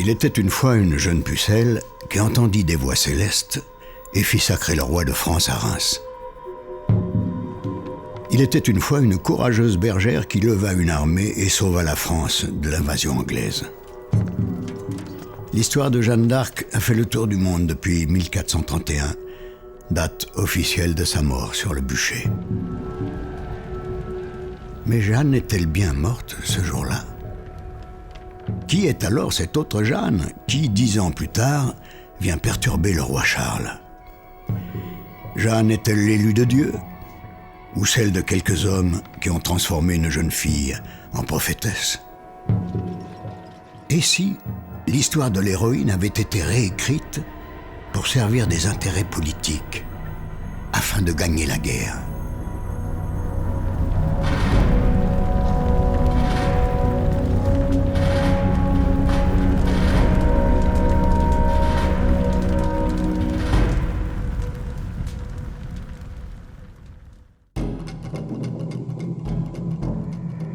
Il était une fois une jeune pucelle qui entendit des voix célestes et fit sacrer le roi de France à Reims. Il était une fois une courageuse bergère qui leva une armée et sauva la France de l'invasion anglaise. L'histoire de Jeanne d'Arc a fait le tour du monde depuis 1431, date officielle de sa mort sur le bûcher. Mais Jeanne est-elle bien morte ce jour-là? Qui est alors cette autre Jeanne qui, 10 ans plus tard, vient perturber le roi Charles? Jeanne est-elle l'élue de Dieu? Ou celle de quelques hommes qui ont transformé une jeune fille en prophétesse? Et si l'histoire de l'héroïne avait été réécrite pour servir des intérêts politiques, afin de gagner la guerre?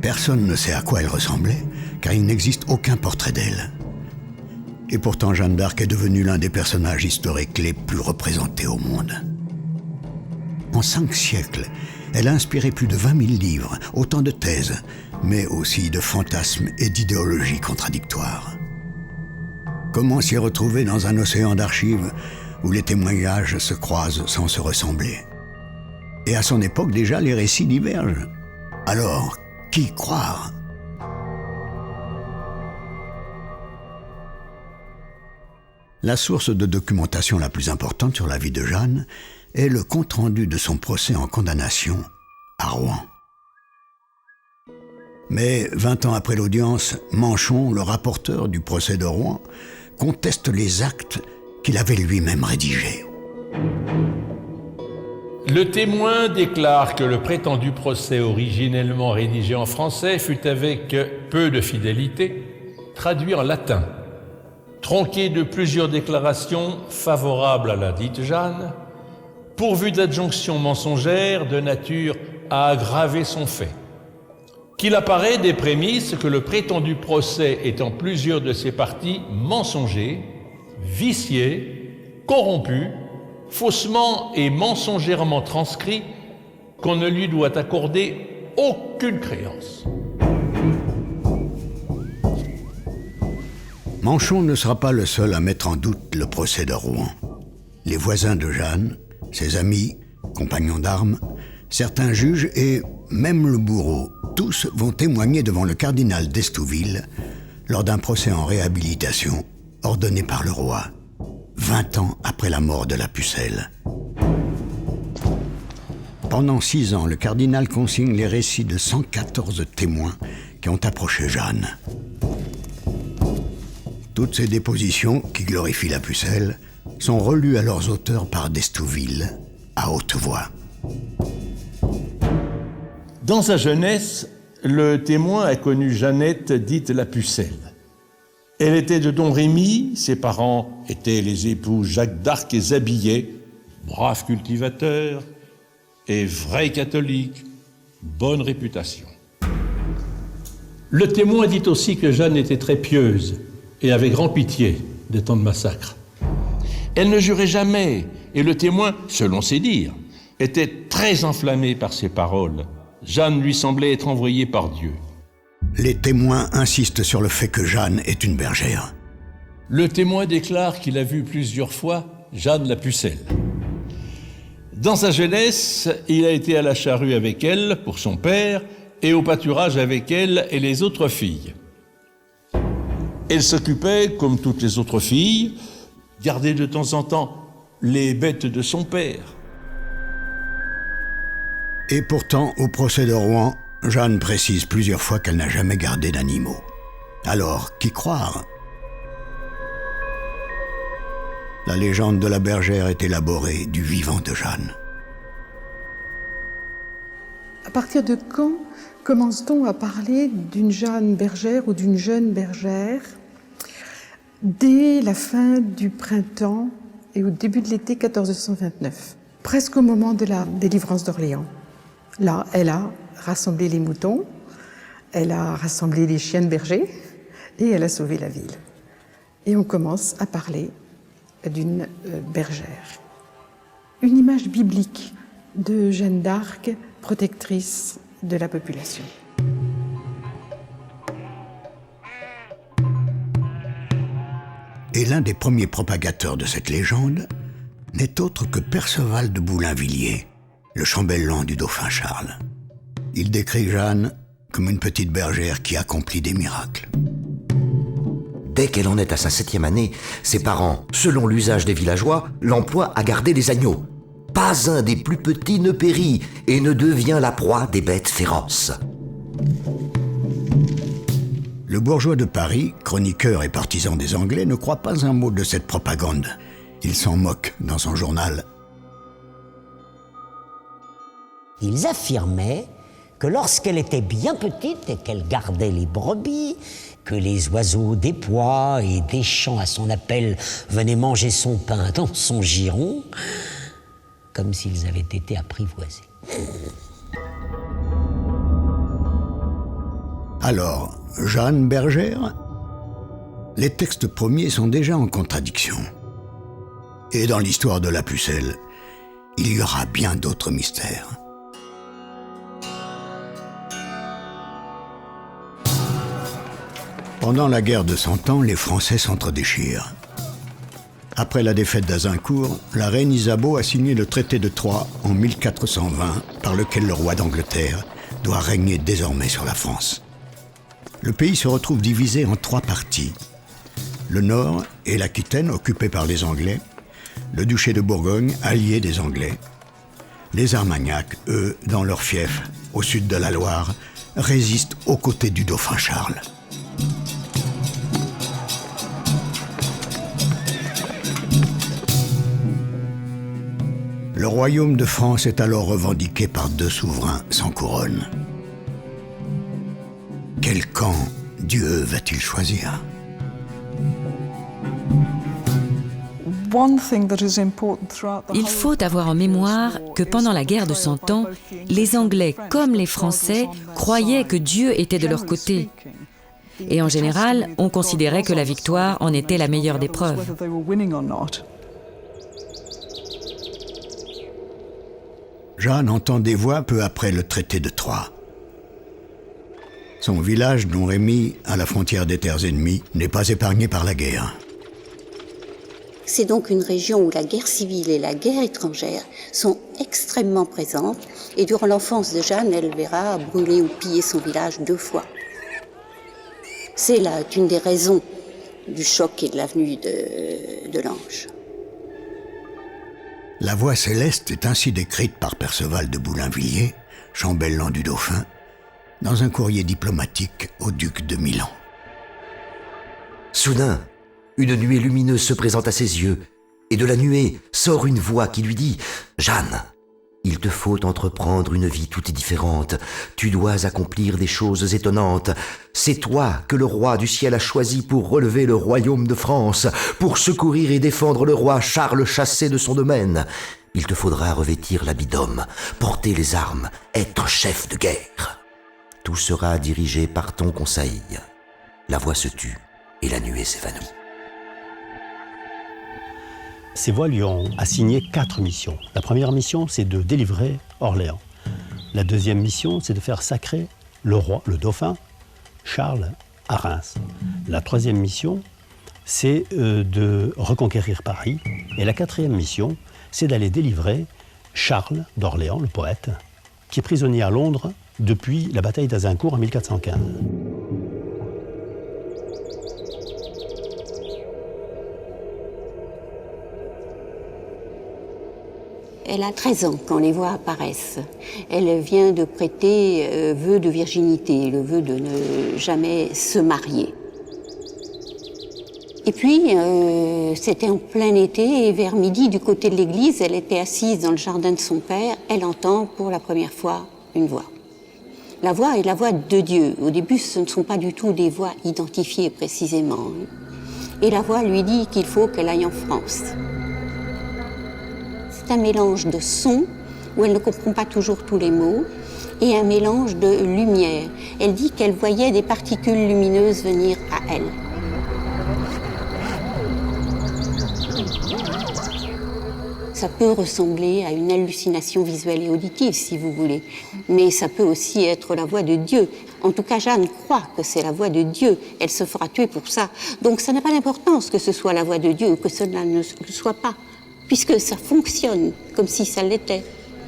Personne ne sait à quoi elle ressemblait, car il n'existe aucun portrait d'elle. Et pourtant, Jeanne d'Arc est devenue l'un des personnages historiques les plus représentés au monde. En 5 siècles, elle a inspiré plus de 20 000 livres, autant de thèses, mais aussi de fantasmes et d'idéologies contradictoires. Comment s'y retrouver dans un océan d'archives où les témoignages se croisent sans se ressembler? Et à son époque déjà, les récits divergent. Alors, qui croire? La source de documentation la plus importante sur la vie de Jeanne est le compte-rendu de son procès en condamnation à Rouen. Mais 20 ans après l'audience, Manchon, le rapporteur du procès de Rouen, conteste les actes qu'il avait lui-même rédigés. Le témoin déclare que le prétendu procès originellement rédigé en français fut avec peu de fidélité traduit en latin, tronqué de plusieurs déclarations favorables à la dite Jeanne, pourvu d'adjonctions mensongères de nature à aggraver son fait, qu'il apparaît des prémices que le prétendu procès est en plusieurs de ses parties mensonger, vicié, corrompu, faussement et mensongèrement transcrit, qu'on ne lui doit accorder aucune créance. Manchon ne sera pas le seul à mettre en doute le procès de Rouen. Les voisins de Jeanne, ses amis, compagnons d'armes, certains juges et même le bourreau, tous vont témoigner devant le cardinal d'Estouville lors d'un procès en réhabilitation ordonné par le roi, 20 ans après la mort de la pucelle. Pendant 6 ans, le cardinal consigne les récits de 114 témoins qui ont approché Jeanne. Toutes ces dépositions, qui glorifient la pucelle, sont relues à leurs auteurs par d'Estouville, à haute voix. Dans sa jeunesse, le témoin a connu Jeannette, dite la pucelle. Elle était de Domrémy, ses parents étaient les époux Jacques d'Arc et Zabillet, braves cultivateurs et vrais catholiques, bonne réputation. Le témoin dit aussi que Jeanne était très pieuse et avait grand pitié des temps de massacre. Elle ne jurait jamais, et le témoin, selon ses dires, était très enflammé par ses paroles. Jeanne lui semblait être envoyée par Dieu. Les témoins insistent sur le fait que Jeanne est une bergère. Le témoin déclare qu'il a vu plusieurs fois Jeanne la pucelle. Dans sa jeunesse, il a été à la charrue avec elle, pour son père, et au pâturage avec elle et les autres filles. Elle s'occupait, comme toutes les autres filles, garder de temps en temps les bêtes de son père. Et pourtant, au procès de Rouen, Jeanne précise plusieurs fois qu'elle n'a jamais gardé d'animaux. Alors, qui croire? La légende de la bergère est élaborée du vivant de Jeanne. À partir de quand commence-t-on à parler d'une Jeanne bergère ou d'une jeune bergère? Dès la fin du printemps et au début de l'été 1429, presque au moment de la délivrance d'Orléans. Là, elle a rassemblé les moutons, elle a rassemblé les chiens de berger et elle a sauvé la ville. Et on commence à parler d'une bergère. Une image biblique de Jeanne d'Arc, protectrice de la population. Et l'un des premiers propagateurs de cette légende n'est autre que Perceval de Boulainvilliers, le chambellan du dauphin Charles. Il décrit Jeanne comme une petite bergère qui accomplit des miracles. Dès qu'elle en est à sa 7e année, ses parents, selon l'usage des villageois, l'emploient à garder les agneaux. Pas un des plus petits ne périt et ne devient la proie des bêtes féroces. Le bourgeois de Paris, chroniqueur et partisan des Anglais, ne croit pas un mot de cette propagande. Il s'en moque dans son journal. Ils affirmaient que lorsqu'elle était bien petite et qu'elle gardait les brebis, que les oiseaux des bois et des champs à son appel venaient manger son pain dans son giron, comme s'ils avaient été apprivoisés. Alors, Jeanne bergère? Les textes premiers sont déjà en contradiction. Et dans l'histoire de la pucelle, il y aura bien d'autres mystères. Pendant la guerre de Cent Ans, les Français s'entre-déchirent. Après la défaite d'Azincourt, la reine Isabeau a signé le traité de Troyes en 1420, par lequel le roi d'Angleterre doit régner désormais sur la France. Le pays se retrouve divisé en 3 parties. Le nord et l'Aquitaine, occupés par les Anglais, le duché de Bourgogne, allié des Anglais. Les Armagnacs, eux, dans leur fief, au sud de la Loire, résistent aux côtés du dauphin Charles. Le royaume de France est alors revendiqué par 2 souverains sans couronne. Quel camp Dieu va-t-il choisir ? Il faut avoir en mémoire que pendant la guerre de Cent Ans, les Anglais comme les Français croyaient que Dieu était de leur côté. Et en général, on considérait que la victoire en était la meilleure des preuves. Jeanne entend des voix peu après le traité de Troyes. Son village, Domrémy, à la frontière des terres ennemies, n'est pas épargné par la guerre. C'est donc une région où la guerre civile et la guerre étrangère sont extrêmement présentes. Et durant l'enfance de Jeanne, elle verra brûler ou piller son village 2 fois. C'est là une des raisons du choc et de la venue de l'ange. La voix céleste est ainsi décrite par Perceval de Boulainvilliers, chambellan du dauphin, dans un courrier diplomatique au duc de Milan. Soudain, une nuée lumineuse se présente à ses yeux, et de la nuée sort une voix qui lui dit « Jeanne, il te faut entreprendre une vie toute différente. Tu dois accomplir des choses étonnantes. C'est toi que le roi du ciel a choisi pour relever le royaume de France, pour secourir et défendre le roi Charles chassé de son domaine. Il te faudra revêtir l'habit d'homme, porter les armes, être chef de guerre. Tout sera dirigé par ton conseil. » La voix se tut et la nuée s'évanouit. Ces voix lui ont assigné 4 missions. La première mission, c'est de délivrer Orléans. La deuxième mission, c'est de faire sacrer le roi, le dauphin, Charles, à Reims. La troisième mission, c'est de reconquérir Paris. Et la quatrième mission, c'est d'aller délivrer Charles d'Orléans, le poète, qui est prisonnier à Londres depuis la bataille d'Azincourt en 1415. Elle a 13 ans quand les voix apparaissent. Elle vient de prêter vœu de virginité, le vœu de ne jamais se marier. Et puis, c'était en plein été, et vers midi, du côté de l'église, elle était assise dans le jardin de son père. Elle entend pour la première fois une voix. La voix est la voix de Dieu. Au début, ce ne sont pas du tout des voix identifiées précisément. Et la voix lui dit qu'il faut qu'elle aille en France. C'est un mélange de sons, où elle ne comprend pas toujours tous les mots, et un mélange de lumière. Elle dit qu'elle voyait des particules lumineuses venir à elle. Ça peut ressembler à une hallucination visuelle et auditive, si vous voulez, mais ça peut aussi être la voix de Dieu. En tout cas, Jeanne croit que c'est la voix de Dieu. Elle se fera tuer pour ça. Donc ça n'a pas d'importance que ce soit la voix de Dieu ou que cela ne le soit pas, puisque ça fonctionne comme si ça l'était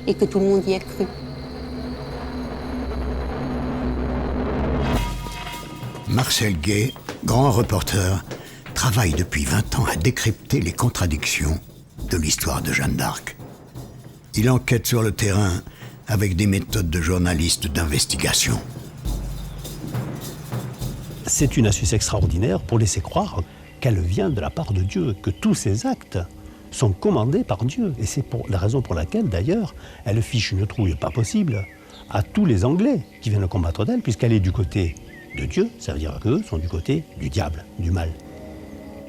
et que tout le monde y a cru. Marcel Gay, grand reporter, travaille depuis 20 ans à décrypter les contradictions de l'histoire de Jeanne d'Arc. Il enquête sur le terrain avec des méthodes de journaliste d'investigation. C'est une astuce extraordinaire pour laisser croire qu'elle vient de la part de Dieu, que tous ses actes sont commandés par Dieu. Et c'est la raison pour laquelle, d'ailleurs, elle fiche une trouille pas possible à tous les Anglais qui viennent combattre d'elle, puisqu'elle est du côté de Dieu, ça veut dire qu'eux sont du côté du diable, du mal.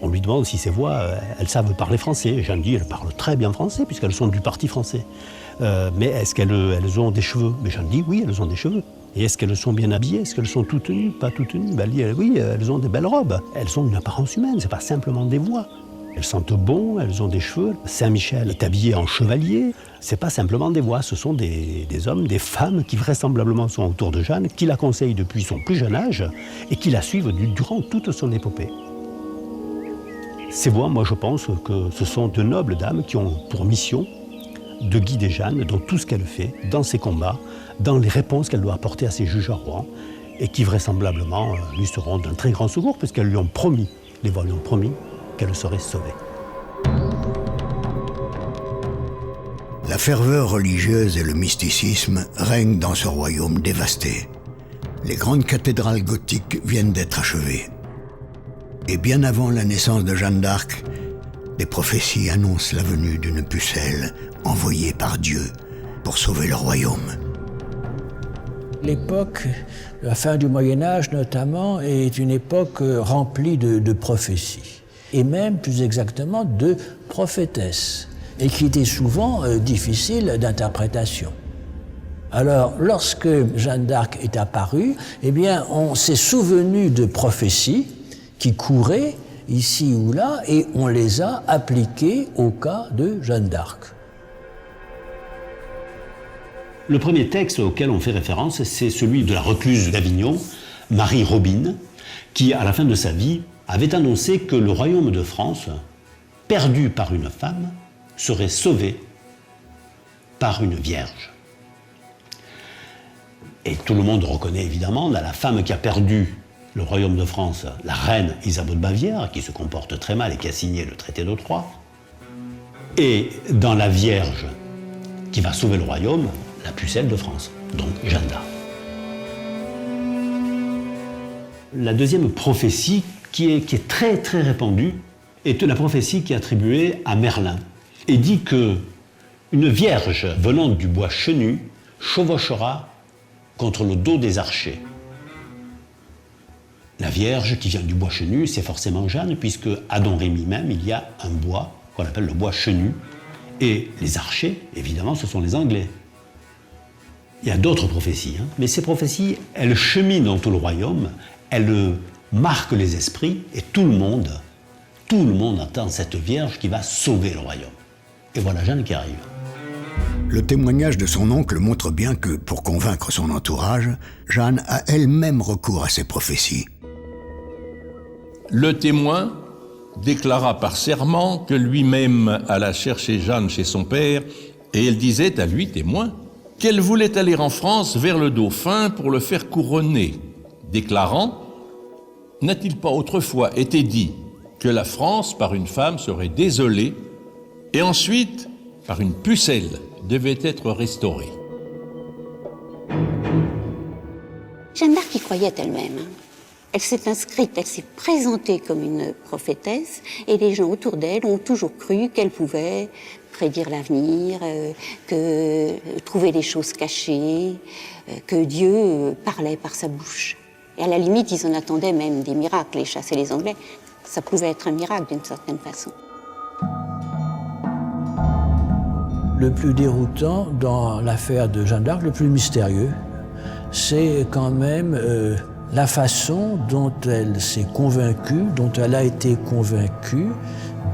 On lui demande si ces voix, elles savent parler français. Jeanne dit, elles parlent très bien français, puisqu'elles sont du parti français. Mais est-ce qu'elles ont des cheveux? Mais Jeanne dit, oui, elles ont des cheveux. Et est-ce qu'elles sont bien habillées? Est-ce qu'elles sont toutes nues? Pas toutes nues? Ben, oui, elles ont des belles robes. Elles ont une apparence humaine, c'est pas simplement des voix. Elles sentent bon, elles ont des cheveux. Saint-Michel est habillé en chevalier. C'est pas simplement des voix, ce sont des hommes, des femmes qui vraisemblablement sont autour de Jeanne, qui la conseillent depuis son plus jeune âge et qui la suivent durant toute son épopée. Ces voix, moi je pense que ce sont de nobles dames qui ont pour mission de guider Jeanne dans tout ce qu'elle fait, dans ses combats, dans les réponses qu'elle doit apporter à ses juges à Rouen, et qui vraisemblablement lui seront d'un très grand secours, puisqu'elles lui ont promis, les voix lui ont promis, qu'elle serait sauvée. La ferveur religieuse et le mysticisme règnent dans ce royaume dévasté. Les grandes cathédrales gothiques viennent d'être achevées. Et bien avant la naissance de Jeanne d'Arc, des prophéties annoncent la venue d'une pucelle envoyée par Dieu pour sauver le royaume. L'époque, la fin du Moyen-Âge notamment, est une époque remplie de prophéties, et même plus exactement de prophétesses, et qui étaient souvent difficiles d'interprétation. Alors, lorsque Jeanne d'Arc est apparue, eh bien, on s'est souvenu de prophéties qui couraient ici ou là, et on les a appliquées au cas de Jeanne d'Arc. Le premier texte auquel on fait référence, c'est celui de la recluse d'Avignon, Marie Robine, qui, à la fin de sa vie, avait annoncé que le royaume de France, perdu par une femme, serait sauvé par une vierge. Et tout le monde reconnaît évidemment la femme qui a perdu le royaume de France, la reine Isabeau de Bavière, qui se comporte très mal et qui a signé le traité de Troyes, et dans la Vierge qui va sauver le royaume, la pucelle de France, donc Jeanne d'Arc. La deuxième prophétie qui est très très répandue est la prophétie qui est attribuée à Merlin et dit que une vierge venant du bois chenu chevauchera contre le dos des archers. La Vierge qui vient du bois chenu, c'est forcément Jeanne, puisque à Don Rémy même, il y a un bois qu'on appelle le bois chenu. Et les archers, évidemment, ce sont les Anglais. Il y a d'autres prophéties, mais ces prophéties, elles cheminent dans tout le royaume, elles marquent les esprits, et tout le monde attend cette Vierge qui va sauver le royaume. Et voilà Jeanne qui arrive. Le témoignage de son oncle montre bien que, pour convaincre son entourage, Jeanne a elle-même recours à ces prophéties. Le témoin déclara par serment que lui-même alla chercher Jeanne chez son père et elle disait à lui, témoin, qu'elle voulait aller en France vers le dauphin pour le faire couronner, déclarant « N'a-t-il pas autrefois été dit que la France, par une femme, serait désolée et ensuite, par une pucelle, devait être restaurée ?» Jeanne d'Arc y croyait elle-même. Elle s'est inscrite, elle s'est présentée comme une prophétesse et les gens autour d'elle ont toujours cru qu'elle pouvait prédire l'avenir, trouver les choses cachées, que Dieu parlait par sa bouche. Et à la limite, ils en attendaient même des miracles, et chasser les Anglais. Ça pouvait être un miracle d'une certaine façon. Le plus déroutant dans l'affaire de Jeanne d'Arc, le plus mystérieux, c'est quand même la façon dont elle s'est convaincue, dont elle a été convaincue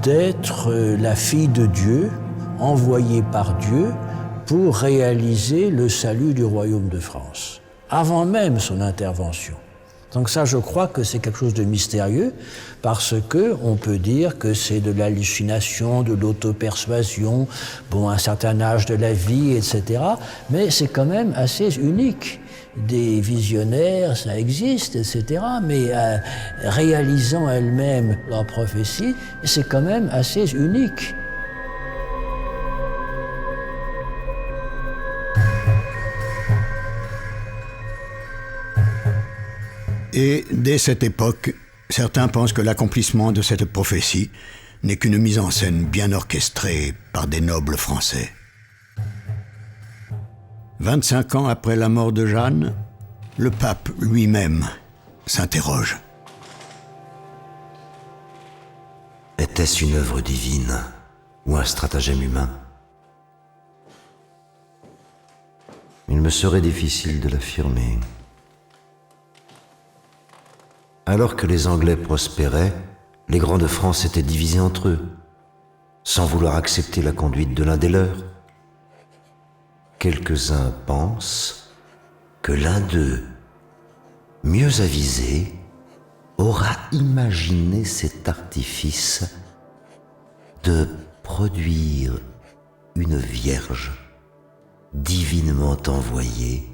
d'être la fille de Dieu envoyé par Dieu pour réaliser le salut du royaume de France, avant même son intervention. Donc ça, je crois que c'est quelque chose de mystérieux, parce que on peut dire que c'est de l'hallucination, de l'auto-persuasion, bon, un certain âge de la vie, etc. Mais c'est quand même assez unique. Des visionnaires, ça existe, etc. Mais réalisant elles-mêmes leur prophétie, c'est quand même assez unique. Et dès cette époque, certains pensent que l'accomplissement de cette prophétie n'est qu'une mise en scène bien orchestrée par des nobles français. 25 ans après la mort de Jeanne, le pape lui-même s'interroge. Était-ce une œuvre divine ou un stratagème humain? Il me serait difficile de l'affirmer. Alors que les Anglais prospéraient, les grands de France étaient divisés entre eux, sans vouloir accepter la conduite de l'un des leurs. Quelques-uns pensent que l'un d'eux, mieux avisé, aura imaginé cet artifice de produire une vierge divinement envoyée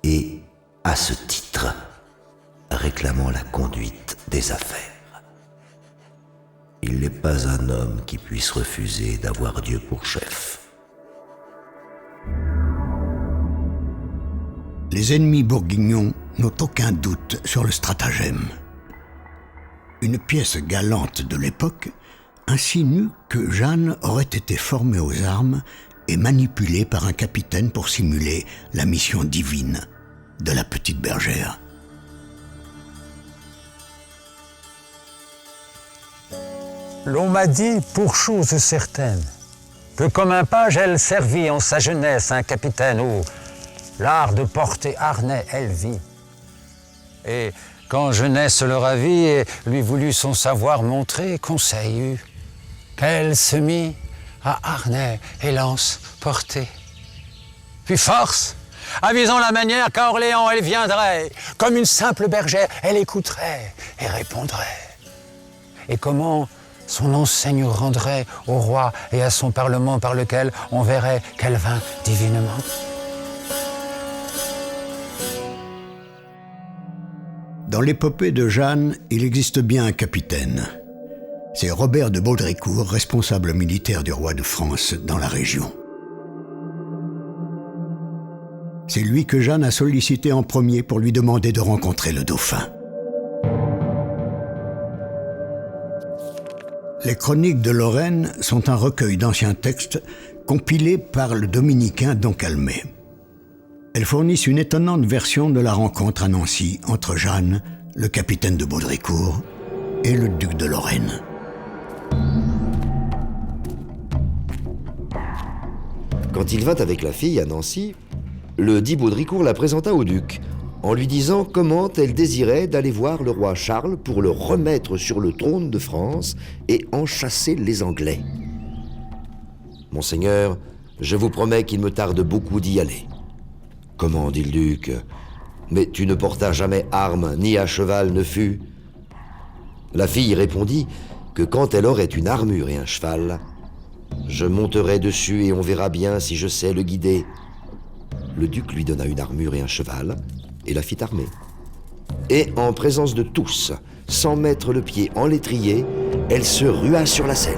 et, à ce titre, réclamant la conduite des affaires. Il n'est pas un homme qui puisse refuser d'avoir Dieu pour chef. Les ennemis bourguignons n'ont aucun doute sur le stratagème. Une pièce galante de l'époque insinue que Jeanne aurait été formée aux armes et manipulée par un capitaine pour simuler la mission divine de la petite bergère. L'on m'a dit, pour chose certaine, que comme un page, elle servit en sa jeunesse un capitaine où l'art de porter harnais, elle vit. Et quand jeunesse le ravit et lui voulut son savoir montrer, conseil eut qu'elle se mit à harnais et lance porter. Puis force, avisant la manière qu'à Orléans elle viendrait, comme une simple bergère, elle écouterait et répondrait. Et comment son enseigne rendrait au roi et à son parlement par lequel on verrait qu'elle vint divinement. Dans l'épopée de Jeanne, il existe bien un capitaine. C'est Robert de Baudricourt, responsable militaire du roi de France dans la région. C'est lui que Jeanne a sollicité en premier pour lui demander de rencontrer le dauphin. Les Chroniques de Lorraine sont un recueil d'anciens textes compilés par le dominicain Don Calmet. Elles fournissent une étonnante version de la rencontre à Nancy entre Jeanne, le capitaine de Baudricourt, et le duc de Lorraine. Quand il vint avec la fille à Nancy, le dit Baudricourt la présenta au duc, en lui disant comment elle désirait d'aller voir le roi Charles pour le remettre sur le trône de France et en chasser les Anglais. « Monseigneur, je vous promets qu'il me tarde beaucoup d'y aller. » « Comment, dit le duc, mais tu ne portas jamais arme, ni à cheval ne fus. » La fille répondit que quand elle aurait une armure et un cheval, je monterai dessus et on verra bien si je sais le guider. Le duc lui donna une armure et un cheval et la fit armer. Et en présence de tous, sans mettre le pied en l'étrier, elle se rua sur la selle.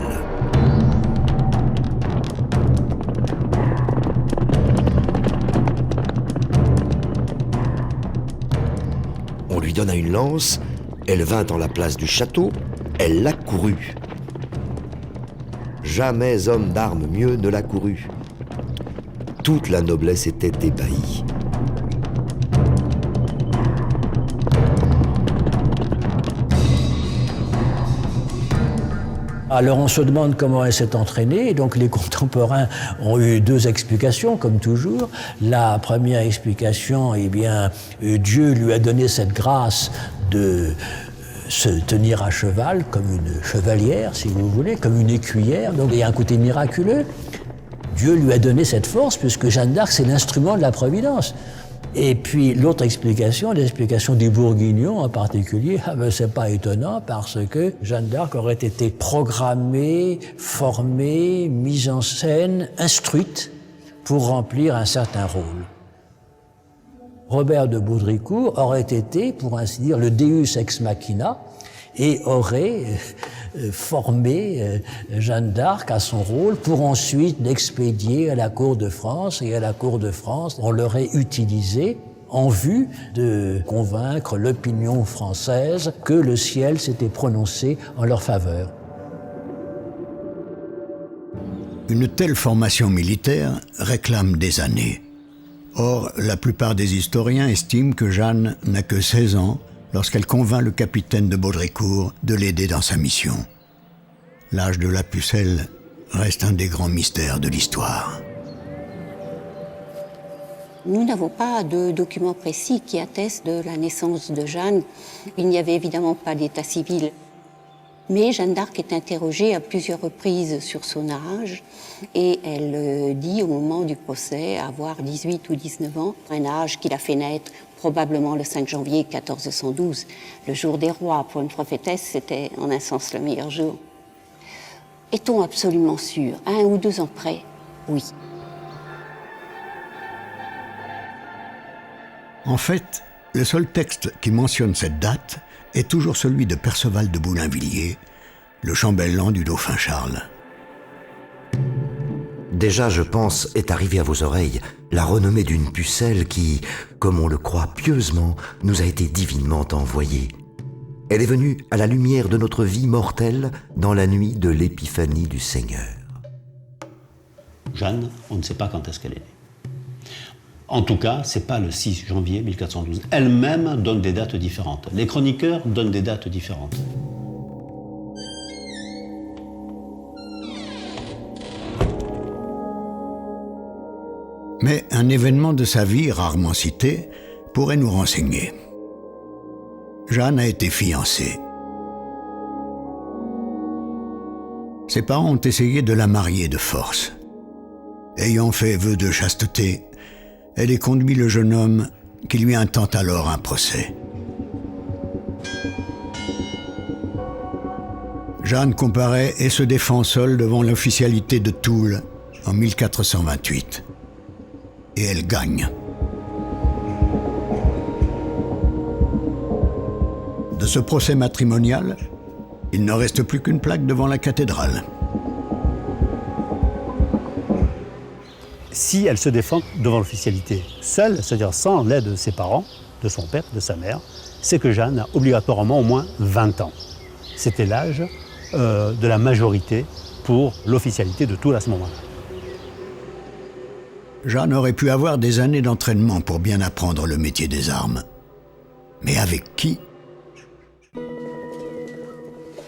On lui donna une lance, elle vint en la place du château, elle l'accourut. Jamais homme d'armes mieux ne l'accourut. Toute la noblesse était ébahie. Alors on se demande comment elle s'est entraînée, donc les contemporains ont eu deux explications, comme toujours. La première explication, eh bien, Dieu lui a donné cette grâce de se tenir à cheval comme une chevalière, si vous voulez, comme une écuyère. Donc il y a un côté miraculeux. Dieu lui a donné cette force puisque Jeanne d'Arc, c'est l'instrument de la Providence. Et puis l'autre explication, l'explication des Bourguignons en particulier, c'est pas étonnant parce que Jeanne d'Arc aurait été programmée, formée, mise en scène, instruite pour remplir un certain rôle. Robert de Baudricourt aurait été, pour ainsi dire, le Deus ex machina et aurait formé Jeanne d'Arc à son rôle pour ensuite l'expédier à la cour de France. Et à la cour de France, on l'aurait utilisé en vue de convaincre l'opinion française que le ciel s'était prononcé en leur faveur. Une telle formation militaire réclame des années. Or, la plupart des historiens estiment que Jeanne n'a que 16 ans lorsqu'elle convainc le capitaine de Baudricourt de l'aider dans sa mission. L'âge de la pucelle reste un des grands mystères de l'histoire. Nous n'avons pas de documents précis qui attestent de la naissance de Jeanne. Il n'y avait évidemment pas d'état civil. Mais Jeanne d'Arc est interrogée à plusieurs reprises sur son âge et elle dit au moment du procès avoir 18 ou 19 ans, un âge qui l'a fait naître probablement le 5 janvier 1412. Le jour des rois, pour une prophétesse, c'était en un sens le meilleur jour. Est-on absolument sûr, 1 ou 2 ans près? Oui. En fait, le seul texte qui mentionne cette date est toujours celui de Perceval de Boulainvilliers, le chambellan du dauphin Charles. Déjà, je pense, est arrivée à vos oreilles la renommée d'une pucelle qui, comme on le croit pieusement, nous a été divinement envoyée. Elle est venue à la lumière de notre vie mortelle dans la nuit de l'épiphanie du Seigneur. Jeanne, on ne sait pas quand est-ce qu'elle est née. En tout cas, ce n'est pas le 6 janvier 1412. Elle-même donne des dates différentes. Les chroniqueurs donnent des dates différentes. Mais un événement de sa vie, rarement cité, pourrait nous renseigner. Jeanne a été fiancée. Ses parents ont essayé de la marier de force. Ayant fait vœu de chasteté, elle est conduit le jeune homme qui lui intente alors un procès. Jeanne comparaît et se défend seule devant l'officialité de Toul en 1428. Et elle gagne. De ce procès matrimonial, il ne reste plus qu'une plaque devant la cathédrale. Si elle se défend devant l'officialité seule, c'est-à-dire sans l'aide de ses parents, de son père, de sa mère, c'est que Jeanne a obligatoirement au moins 20 ans. C'était l'âge de la majorité pour l'officialité de Toul à ce moment-là. Jeanne aurait pu avoir des années d'entraînement pour bien apprendre le métier des armes. Mais avec qui?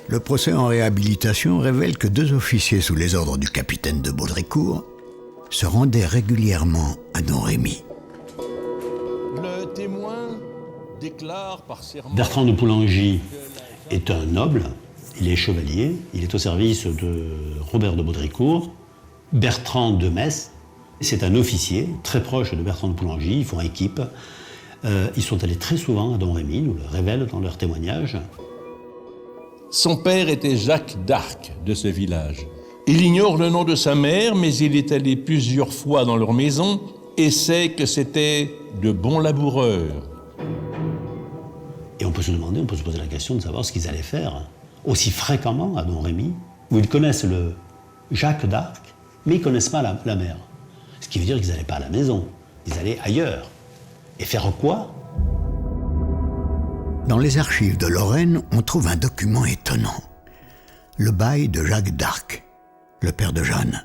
Le procès en réhabilitation révèle que 2 officiers sous les ordres du capitaine de Baudricourt se rendaient régulièrement à Domrémy. Le témoin déclare par serment... Bertrand de Poulengy est un noble, il est chevalier, il est au service de Robert de Baudricourt. Bertrand de Metz, c'est un officier très proche de Bertrand de Poulengy, ils font équipe. Ils sont allés très souvent à Domrémy, nous le révèlent dans leurs témoignages. Son père était Jacques d'Arc de ce village. Il ignore le nom de sa mère, mais il est allé plusieurs fois dans leur maison et sait que c'était de bons laboureurs. Et on peut se demander, on peut se poser la question de savoir ce qu'ils allaient faire aussi fréquemment à Domrémy, où ils connaissent le Jacques d'Arc, mais ils ne connaissent pas la mère. Ce qui veut dire qu'ils n'allaient pas à la maison, ils allaient ailleurs. Et faire quoi? Dans les archives de Lorraine, on trouve un document étonnant. Le bail de Jacques d'Arc, le père de Jeanne.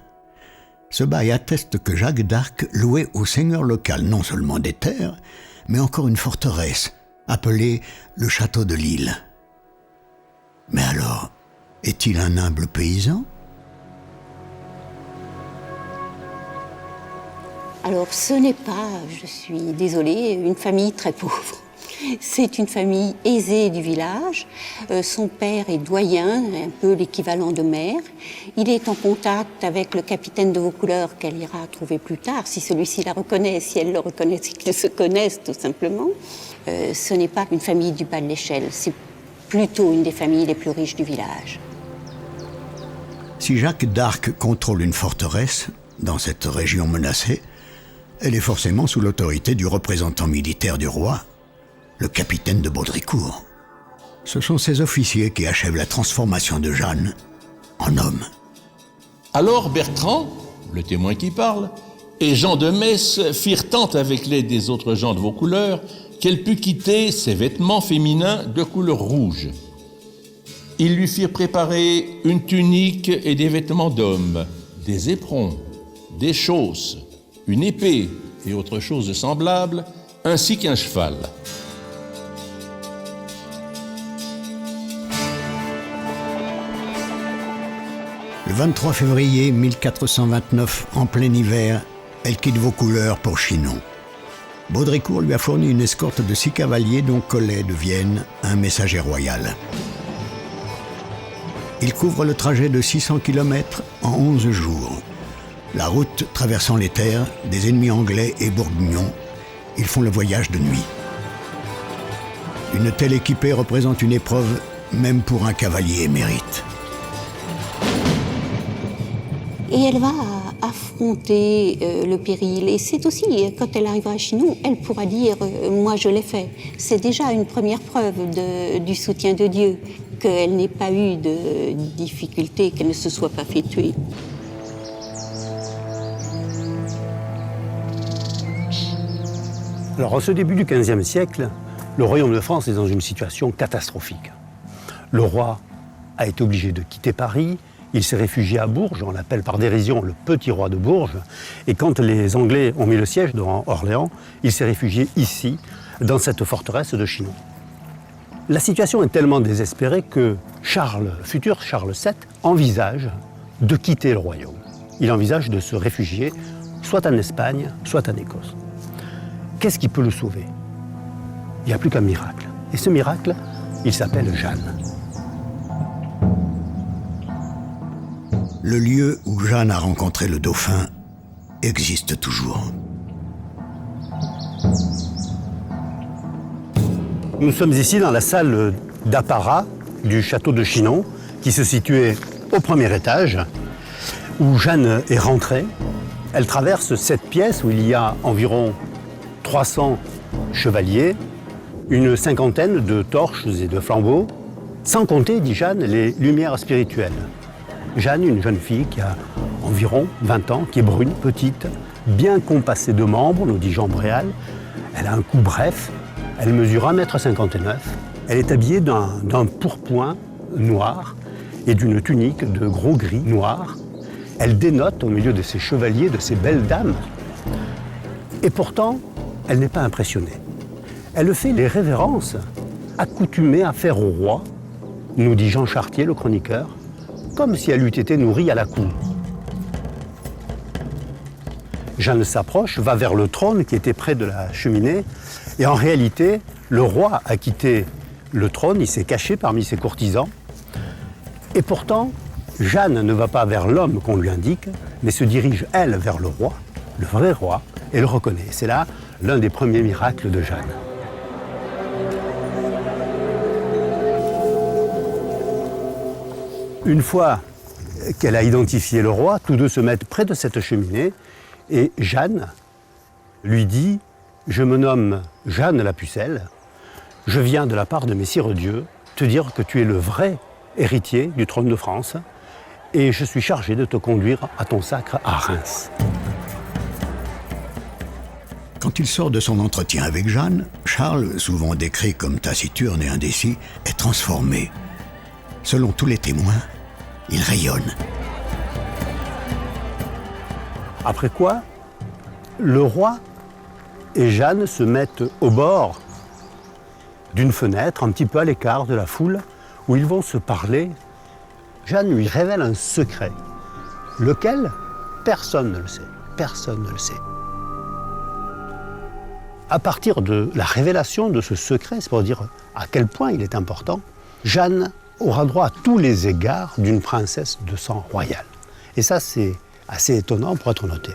Ce bail atteste que Jacques d'Arc louait au seigneur local non seulement des terres, mais encore une forteresse, appelée le château de Lille. Mais alors, est-il un humble paysan? Alors ce n'est pas, je suis désolée, une famille très pauvre. C'est une famille aisée du village. Son père est doyen, un peu l'équivalent de maire. Il est en contact avec le capitaine de Vaucouleurs qu'elle ira trouver plus tard, si celui-ci la reconnaît, si elle le reconnaît, c'est qu'ils se connaissent tout simplement. Ce n'est pas une famille du bas de l'échelle, c'est plutôt une des familles les plus riches du village. Si Jacques d'Arc contrôle une forteresse, dans cette région menacée, elle est forcément sous l'autorité du représentant militaire du roi, le capitaine de Baudricourt. Ce sont ces officiers qui achèvent la transformation de Jeanne en homme. Alors Bertrand, le témoin qui parle, et Jean de Metz firent tant avec l'aide des autres gens de Vaucouleurs qu'elle put quitter ses vêtements féminins de couleur rouge. Ils lui firent préparer une tunique et des vêtements d'homme, des éperons, des chausses, une épée et autre chose de semblable, ainsi qu'un cheval. Le 23 février 1429, en plein hiver, elle quitte Vaucouleurs pour Chinon. Baudricourt lui a fourni une escorte de 6 cavaliers dont Collet de Vienne, un messager royal. Il couvre le trajet de 600 km en 11 jours. La route traversant les terres des ennemis anglais et bourguignons, ils font le voyage de nuit. Une telle équipée représente une épreuve même pour un cavalier émérite. Et elle va affronter le péril. Et c'est aussi, quand elle arrivera à Chinon, elle pourra dire « moi je l'ai fait ». C'est déjà une première preuve du soutien de Dieu, qu'elle n'ait pas eu de difficulté, qu'elle ne se soit pas fait tuer. Alors, en ce début du XVe siècle, le royaume de France est dans une situation catastrophique. Le roi a été obligé de quitter Paris. Il s'est réfugié à Bourges, on l'appelle par dérision le petit roi de Bourges. Et quand les Anglais ont mis le siège devant Orléans, il s'est réfugié ici, dans cette forteresse de Chinon. La situation est tellement désespérée que futur Charles VII, envisage de quitter le royaume. Il envisage de se réfugier soit en Espagne, soit en Écosse. Qu'est-ce qui peut le sauver? Il n'y a plus qu'un miracle. Et ce miracle, il s'appelle Jeanne. Le lieu où Jeanne a rencontré le dauphin existe toujours. Nous sommes ici dans la salle d'apparat du château de Chinon, qui se situait au premier étage, où Jeanne est rentrée. Elle traverse cette pièce où il y a environ 300 chevaliers, une cinquantaine de torches et de flambeaux, sans compter, dit Jeanne, les lumières spirituelles. Jeanne, une jeune fille qui a environ 20 ans, qui est brune, petite, bien compassée de membres, nous dit Jean Bréal. Elle a un cou bref, elle mesure 1,59 m. Elle est habillée d'un pourpoint noir et d'une tunique de gros gris noir. Elle dénote au milieu de ses chevaliers, de ces belles dames. Et pourtant, elle n'est pas impressionnée. Elle fait les révérences accoutumées à faire au roi, nous dit Jean Chartier, le chroniqueur, comme si elle eût été nourrie à la cour. Jeanne s'approche, va vers le trône qui était près de la cheminée, et en réalité, le roi a quitté le trône, il s'est caché parmi ses courtisans, et pourtant, Jeanne ne va pas vers l'homme qu'on lui indique, mais se dirige, elle, vers le roi, le vrai roi, et le reconnaît. C'est là l'un des premiers miracles de Jeanne. Une fois qu'elle a identifié le roi, tous deux se mettent près de cette cheminée et Jeanne lui dit « Je me nomme Jeanne la Pucelle, je viens de la part de Messire Dieu te dire que tu es le vrai héritier du trône de France et je suis chargé de te conduire à ton sacre à Reims. » Quand il sort de son entretien avec Jeanne, Charles, souvent décrit comme taciturne et indécis, est transformé. Selon tous les témoins, il rayonne. Après quoi, le roi et Jeanne se mettent au bord d'une fenêtre, un petit peu à l'écart de la foule, où ils vont se parler. Jeanne lui révèle un secret. Lequel? Personne ne le sait. Personne ne le sait. À partir de la révélation de ce secret, c'est pour dire à quel point il est important, Jeanne aura droit à tous les égards d'une princesse de sang royal. Et ça, c'est assez étonnant pour être noté.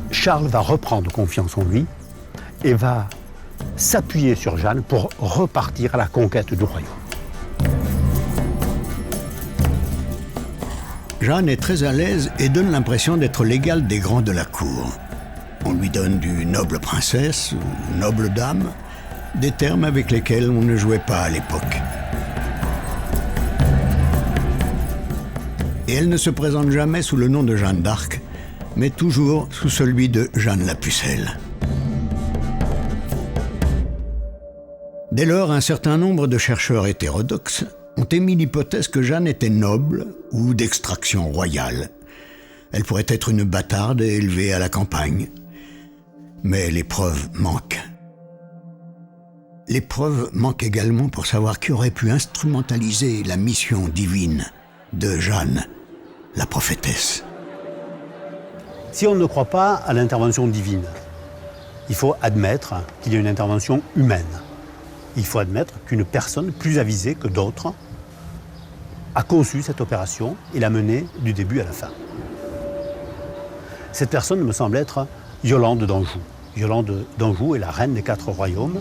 Charles va reprendre confiance en lui et va s'appuyer sur Jeanne pour repartir à la conquête du royaume. Jeanne est très à l'aise et donne l'impression d'être l'égale des grands de la cour. On lui donne du noble princesse ou noble dame, des termes avec lesquels on ne jouait pas à l'époque. Et elle ne se présente jamais sous le nom de Jeanne d'Arc, mais toujours sous celui de Jeanne la Pucelle. Dès lors, un certain nombre de chercheurs hétérodoxes ont émis l'hypothèse que Jeanne était noble ou d'extraction royale. Elle pourrait être une bâtarde élevée à la campagne. Mais les preuves manquent. Les preuves manquent également pour savoir qui aurait pu instrumentaliser la mission divine de Jeanne, la prophétesse. Si on ne croit pas à l'intervention divine, il faut admettre qu'il y a une intervention humaine. Il faut admettre qu'une personne plus avisée que d'autres a conçu cette opération et l'a menée du début à la fin. Cette personne me semble être Yolande d'Anjou. Yolande d'Anjou est la reine des 4 royaumes.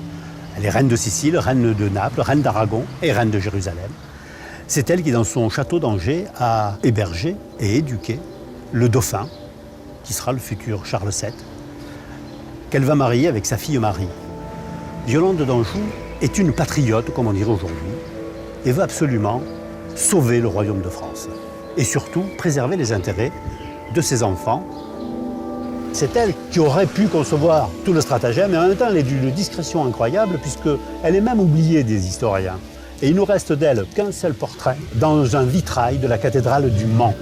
Elle est reine de Sicile, reine de Naples, reine d'Aragon et reine de Jérusalem. C'est elle qui, dans son château d'Angers, a hébergé et éduqué le dauphin, qui sera le futur Charles VII, qu'elle va marier avec sa fille Marie. Yolande d'Anjou est une patriote, comme on dirait aujourd'hui, et veut absolument sauver le royaume de France. Et surtout, préserver les intérêts de ses enfants. C'est elle qui aurait pu concevoir tout le stratagème, et en même temps, elle est d'une discrétion incroyable, puisqu'elle est même oubliée des historiens. Et il nous reste d'elle qu'un seul portrait dans un vitrail de la cathédrale du Mans.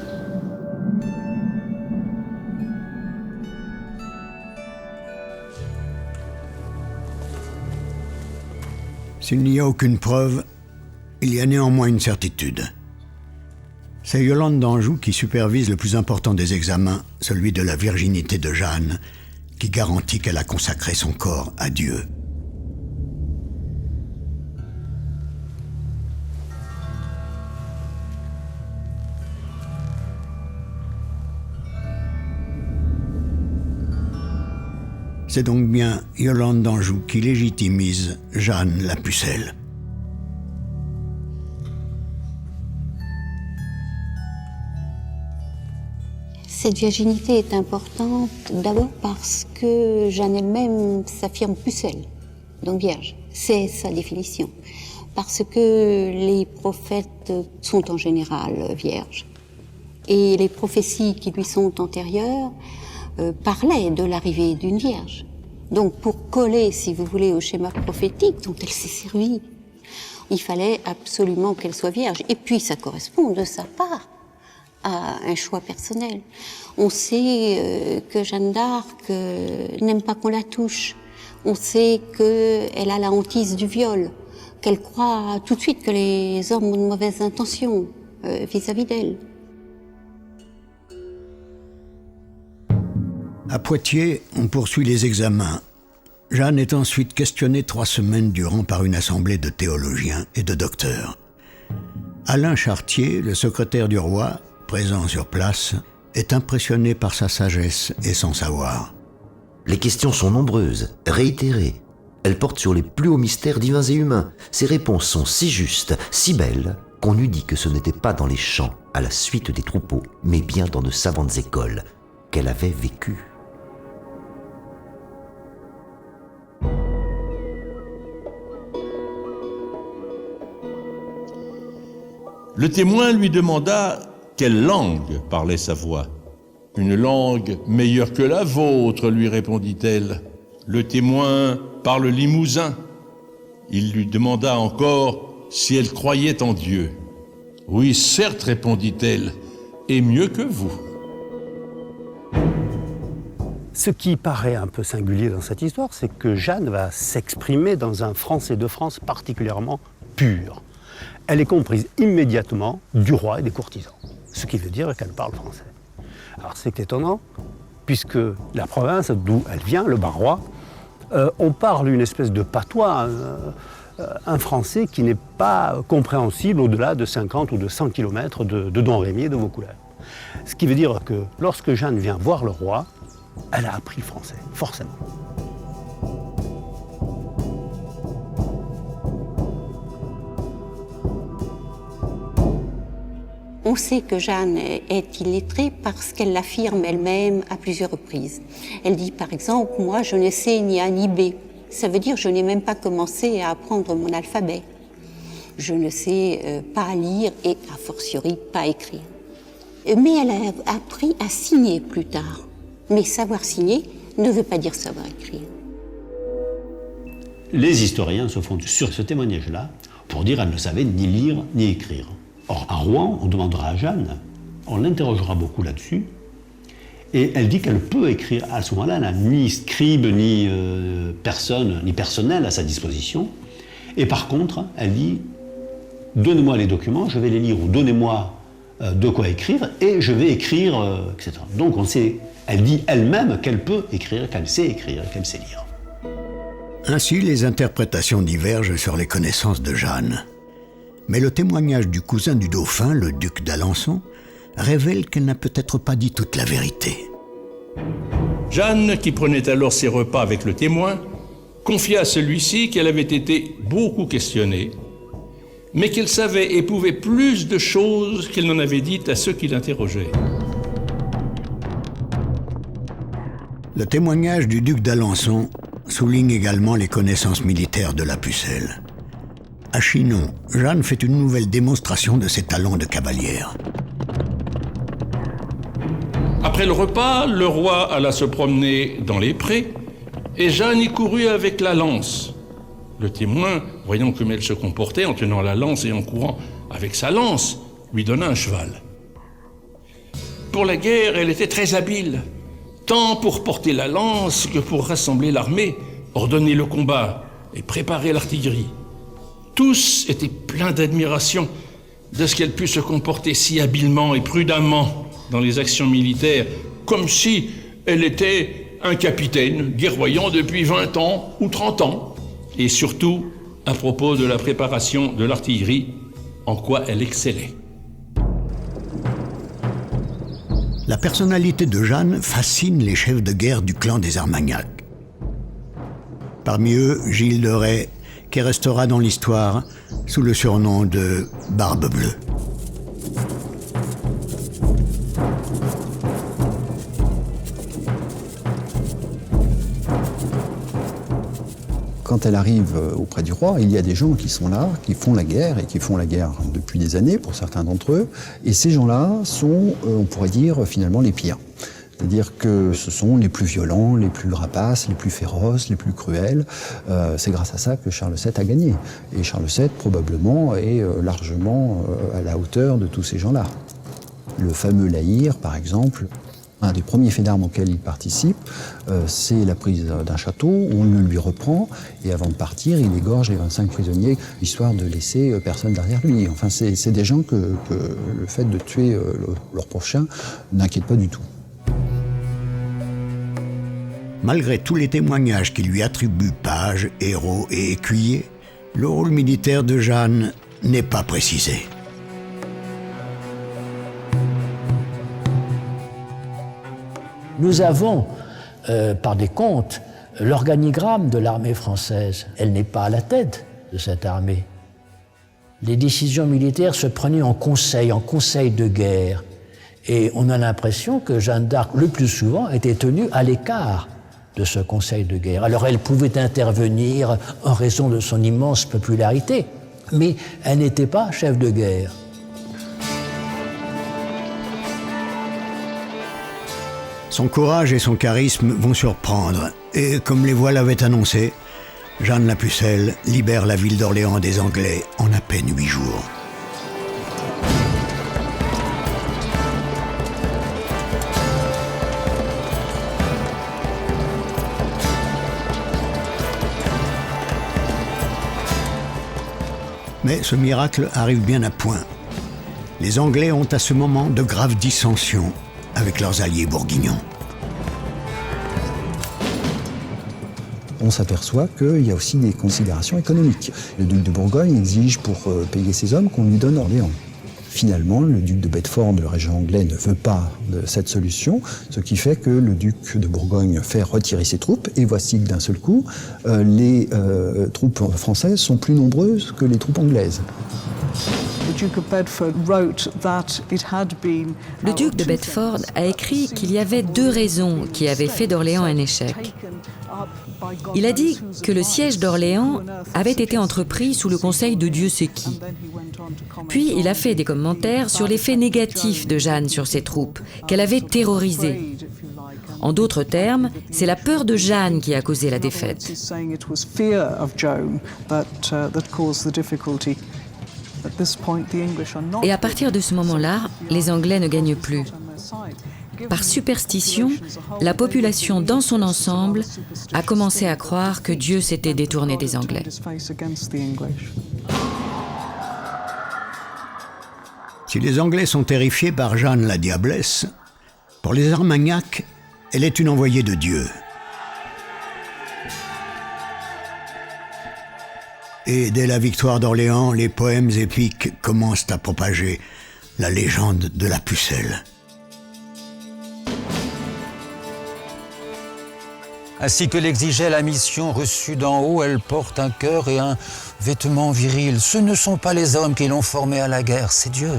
S'il n'y a aucune preuve, il y a néanmoins une certitude. C'est Yolande d'Anjou qui supervise le plus important des examens, celui de la virginité de Jeanne, qui garantit qu'elle a consacré son corps à Dieu. C'est donc bien Yolande d'Anjou qui légitimise Jeanne la Pucelle. Cette virginité est importante d'abord parce que Jeanne elle-même s'affirme pucelle, donc vierge. C'est sa définition. Parce que les prophètes sont en général vierges. Et les prophéties qui lui sont antérieures parlaient de l'arrivée d'une vierge. Donc pour coller, si vous voulez, au schéma prophétique dont elle s'est servie, il fallait absolument qu'elle soit vierge. Et puis ça correspond de sa part à un choix personnel. On sait que Jeanne d'Arc n'aime pas qu'on la touche. On sait qu'elle a la hantise du viol, qu'elle croit tout de suite que les hommes ont de mauvaises intentions vis-à-vis d'elle. À Poitiers, on poursuit les examens. Jeanne est ensuite questionnée 3 semaines durant par une assemblée de théologiens et de docteurs. Alain Chartier, le secrétaire du roi, présent sur place, est impressionné par sa sagesse et son savoir. Les questions sont nombreuses, réitérées. Elles portent sur les plus hauts mystères divins et humains. Ces réponses sont si justes, si belles, qu'on eût dit que ce n'était pas dans les champs, à la suite des troupeaux, mais bien dans de savantes écoles, qu'elle avait vécues. Le témoin lui demanda quelle langue parlait sa voix. « Une langue meilleure que la vôtre, lui répondit-elle. Le témoin parle limousin. » Il lui demanda encore si elle croyait en Dieu. « Oui, certes, répondit-elle, et mieux que vous. » Ce qui paraît un peu singulier dans cette histoire, c'est que Jeanne va s'exprimer dans un français de France particulièrement pur. Elle est comprise immédiatement du roi et des courtisans, ce qui veut dire qu'elle parle français. Alors c'est étonnant, puisque la province d'où elle vient, le Barrois, on parle une espèce de patois, un français qui n'est pas compréhensible au-delà de 50 ou de 100 km de Domrémy et de Vaucouleurs. Ce qui veut dire que lorsque Jeanne vient voir le roi, elle a appris le français, forcément. On sait que Jeanne est illettrée parce qu'elle l'affirme elle-même à plusieurs reprises. Elle dit par exemple « Moi, je ne sais ni A ni B ». Ça veut dire « Je n'ai même pas commencé à apprendre mon alphabet. Je ne sais pas lire et, a fortiori, pas écrire ». Mais elle a appris à signer plus tard. Mais savoir signer ne veut pas dire savoir écrire. Les historiens se fondent sur ce témoignage-là pour dire qu'elle ne savait ni lire ni écrire. Or, à Rouen, on demandera à Jeanne, on l'interrogera beaucoup là-dessus, et elle dit qu'elle peut écrire. À ce moment-là, elle n'a ni scribe, ni personne, ni personnel à sa disposition. Et par contre, elle dit, donnez-moi les documents, je vais les lire, ou donnez-moi de quoi écrire, et je vais écrire, etc. Donc on sait, elle dit elle-même qu'elle peut écrire, qu'elle sait lire. Ainsi, les interprétations divergent sur les connaissances de Jeanne. Mais le témoignage du cousin du dauphin, le duc d'Alençon, révèle qu'elle n'a peut-être pas dit toute la vérité. Jeanne, qui prenait alors ses repas avec le témoin, confia à celui-ci qu'elle avait été beaucoup questionnée, mais qu'elle savait et pouvait plus de choses qu'elle n'en avait dites à ceux qui l'interrogeaient. Le témoignage du duc d'Alençon souligne également les connaissances militaires de la Pucelle. À Chinon, Jeanne fait une nouvelle démonstration de ses talents de cavalière. Après le repas, le roi alla se promener dans les prés et Jeanne y courut avec la lance. Le témoin, voyant comme elle se comportait en tenant la lance et en courant avec sa lance, lui donna un cheval. Pour la guerre, elle était très habile, tant pour porter la lance que pour rassembler l'armée, ordonner le combat et préparer l'artillerie. Tous étaient pleins d'admiration de ce qu'elle put se comporter si habilement et prudemment dans les actions militaires, comme si elle était un capitaine guerroyant depuis 20 ans ou 30 ans. Et surtout, à propos de la préparation de l'artillerie, en quoi elle excellait. La personnalité de Jeanne fascine les chefs de guerre du clan des Armagnac. Parmi eux, Gilles de Rais, qui restera dans l'histoire sous le surnom de Barbe Bleue. Quand elle arrive auprès du roi, il y a des gens qui sont là, qui font la guerre, et qui font la guerre depuis des années, pour certains d'entre eux. Et ces gens-là sont, on pourrait dire, finalement les pires. C'est-à-dire que ce sont les plus violents, les plus rapaces, les plus féroces, les plus cruels. C'est grâce à ça que Charles VII a gagné. Et Charles VII, probablement, est largement à la hauteur de tous ces gens-là. Le fameux La Hire, par exemple, un des premiers faits d'armes auxquels il participe, c'est la prise d'un château où on le lui reprend, et avant de partir, il égorge les 25 prisonniers, histoire de laisser personne derrière lui. Enfin, c'est des gens que le fait de tuer leur prochain n'inquiète pas du tout. Malgré tous les témoignages qui lui attribuent pages, héros et écuyers, le rôle militaire de Jeanne n'est pas précisé. Nous avons, par des comptes, l'organigramme de l'armée française. Elle n'est pas à la tête de cette armée. Les décisions militaires se prenaient en conseil de guerre. Et on a l'impression que Jeanne d'Arc, le plus souvent, était tenue à l'écart de ce conseil de guerre. Alors elle pouvait intervenir en raison de son immense popularité, mais elle n'était pas chef de guerre. Son courage et son charisme vont surprendre, et comme les voiles l'avaient annoncé, Jeanne la Pucelle libère la ville d'Orléans des Anglais en à peine 8 jours. Mais ce miracle arrive bien à point. Les Anglais ont à ce moment de graves dissensions avec leurs alliés bourguignons. on s'aperçoit qu'il y a aussi des considérations économiques. Le duc de Bourgogne exige pour payer ses hommes qu'on lui donne Orléans. Finalement, le duc de Bedford, le régent anglais, ne veut pas de cette solution, ce qui fait que le duc de Bourgogne fait retirer ses troupes, et voici que d'un seul coup, les troupes françaises sont plus nombreuses que les troupes anglaises. Le duc de Bedford a écrit qu'il y avait 2 raisons qui avaient fait d'Orléans un échec. Il a dit que le siège d'Orléans avait été entrepris sous le conseil de Dieu sait qui. Puis il a fait des commentaires sur l'effet négatif de Jeanne sur ses troupes, qu'elle avait terrorisées. En d'autres termes, c'est la peur de Jeanne qui a causé la défaite. Et à partir de ce moment-là, les Anglais ne gagnent plus. Par superstition, la population dans son ensemble a commencé à croire que Dieu s'était détourné des Anglais. Si les Anglais sont terrifiés par Jeanne la Diablesse, pour les Armagnacs, elle est une envoyée de Dieu. Et dès la victoire d'Orléans, les poèmes épiques commencent à propager la légende de la pucelle. Ainsi que l'exigeait la mission reçue d'en haut, elle porte un cœur et un vêtement viril. Ce ne sont pas les hommes qui l'ont formée à la guerre, c'est Dieu.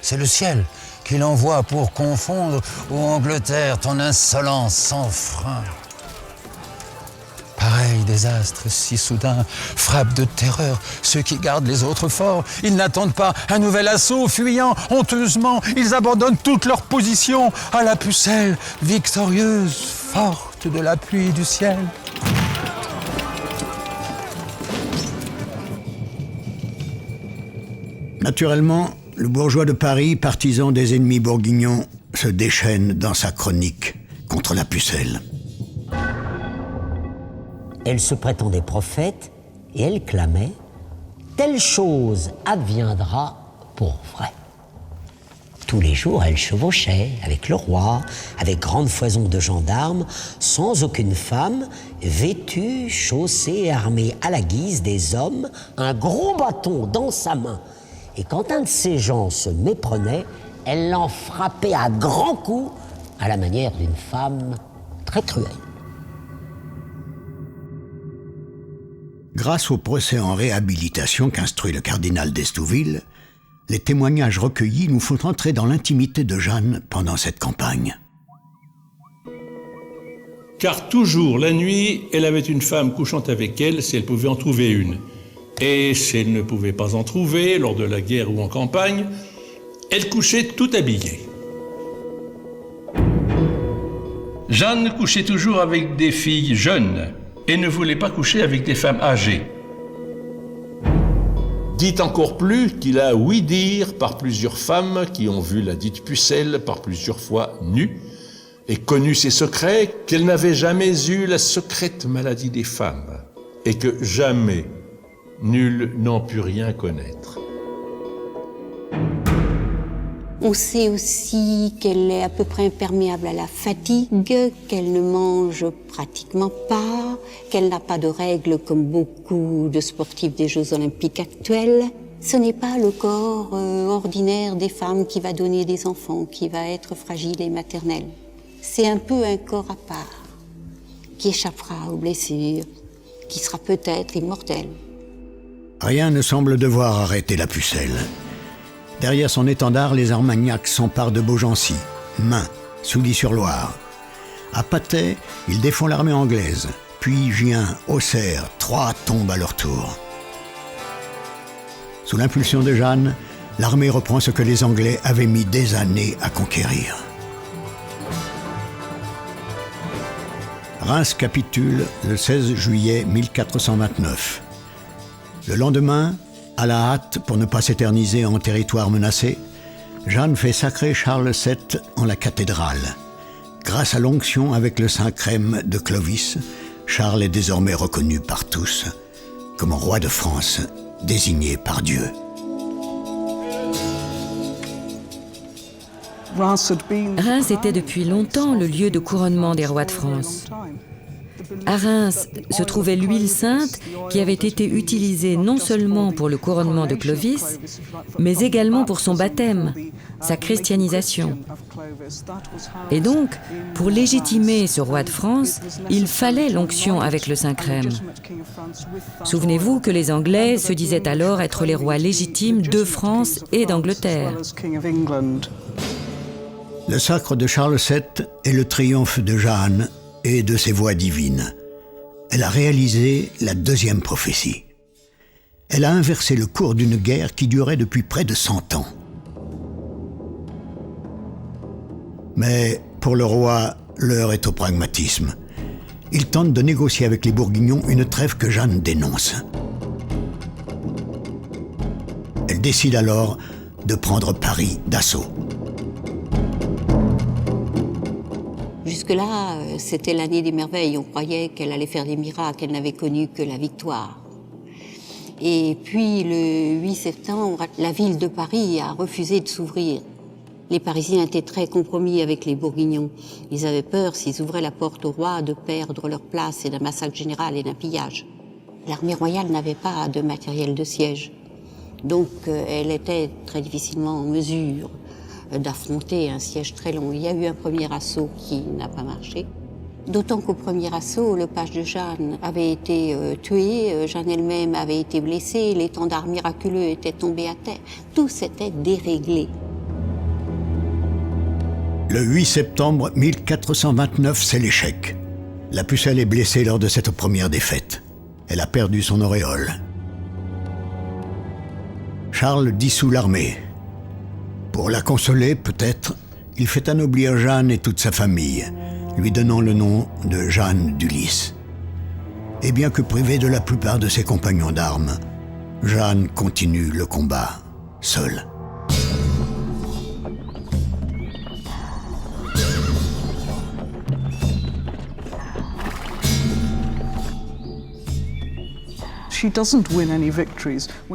C'est le ciel qui l'envoie pour confondre, ô Angleterre, ton insolence sans frein. Pareil désastre si soudain frappe de terreur ceux qui gardent les autres forts. Ils n'attendent pas un nouvel assaut, fuyant honteusement, ils abandonnent toute leur position à la pucelle victorieuse, forte de la pluie du ciel. Naturellement, le bourgeois de Paris, partisan des ennemis bourguignons, se déchaîne dans sa chronique contre la pucelle. Elle se prétendait prophète et elle clamait « Telle chose adviendra pour vrai ». Tous les jours, elle chevauchait avec le roi, avec grande foison de gendarmes, sans aucune femme, vêtue, chaussée, armée à la guise des hommes, un gros bâton dans sa main. Et quand un de ces gens se méprenait, elle l'en frappait à grands coups, à la manière d'une femme très cruelle. Grâce au procès en réhabilitation qu'instruit le cardinal d'Estouville, les témoignages recueillis nous font entrer dans l'intimité de Jeanne pendant cette campagne. Car toujours la nuit, elle avait une femme couchant avec elle si elle pouvait en trouver une. Et si elle ne pouvait pas en trouver, lors de la guerre ou en campagne, elle couchait tout habillée. Jeanne couchait toujours avec des filles jeunes et ne voulait pas coucher avec des femmes âgées. Dit encore plus qu'il a ouï dire par plusieurs femmes qui ont vu la dite pucelle par plusieurs fois nue et connu ses secrets, qu'elle n'avait jamais eu la secrète maladie des femmes et que jamais nul n'en put rien connaître. On sait aussi qu'elle est à peu près imperméable à la fatigue, qu'elle ne mange pratiquement pas, qu'elle n'a pas de règles comme beaucoup de sportifs des Jeux Olympiques actuels. Ce n'est pas le corps ordinaire des femmes qui va donner des enfants, qui va être fragile et maternel. C'est un peu un corps à part, qui échappera aux blessures, qui sera peut-être immortel. Rien ne semble devoir arrêter la pucelle. Derrière son étendard, les Armagnacs s'emparent de Beaugency, Main, Souly-sur-Loire. À Patay, ils défont l'armée anglaise. Puis Gien, Auxerre, Troyes tombent à leur tour. Sous l'impulsion de Jeanne, l'armée reprend ce que les Anglais avaient mis des années à conquérir. Reims capitule le 16 juillet 1429. Le lendemain, à la hâte, pour ne pas s'éterniser en territoire menacé, Jeanne fait sacrer Charles VII en la cathédrale. Grâce à l'onction avec le Saint-Crème de Clovis, Charles est désormais reconnu par tous comme roi de France, désigné par Dieu. Reims était depuis longtemps le lieu de couronnement des rois de France. À Reims se trouvait l'huile sainte qui avait été utilisée non seulement pour le couronnement de Clovis, mais également pour son baptême, sa christianisation. Et donc, pour légitimer ce roi de France, il fallait l'onction avec le Saint-Crème. Souvenez-vous que les Anglais se disaient alors être les rois légitimes de France et d'Angleterre. Le sacre de Charles VII est le triomphe de Jeanne et de ses voies divines. Elle a réalisé la deuxième prophétie. Elle a inversé le cours d'une guerre qui durait depuis près de 100 ans. Mais pour le roi, l'heure est au pragmatisme. Il tente de négocier avec les Bourguignons une trêve que Jeanne dénonce. Elle décide alors de prendre Paris d'assaut. Jusque-là, c'était l'année des merveilles. On croyait qu'elle allait faire des miracles, elle n'avait connu que la victoire. Et puis, le 8 septembre, la ville de Paris a refusé de s'ouvrir. Les Parisiens étaient très compromis avec les Bourguignons. Ils avaient peur, s'ils ouvraient la porte au roi, de perdre leur place et d'un massacre général et d'un pillage. L'armée royale n'avait pas de matériel de siège. Donc, elle était très difficilement en mesure d'affronter un siège très long. Il y a eu un premier assaut qui n'a pas marché. D'autant qu'au premier assaut, le page de Jeanne avait été tué, Jeanne elle-même avait été blessée, l'étendard miraculeux était tombé à terre. Tout s'était déréglé. Le 8 septembre 1429, c'est l'échec. La Pucelle est blessée lors de cette première défaite. Elle a perdu son auréole. Charles dissout l'armée. Pour la consoler, peut-être, il fait anoblir Jeanne et toute sa famille, lui donnant le nom de Jeanne d'Ulysse. Et bien que privée de la plupart de ses compagnons d'armes, Jeanne continue le combat, seule.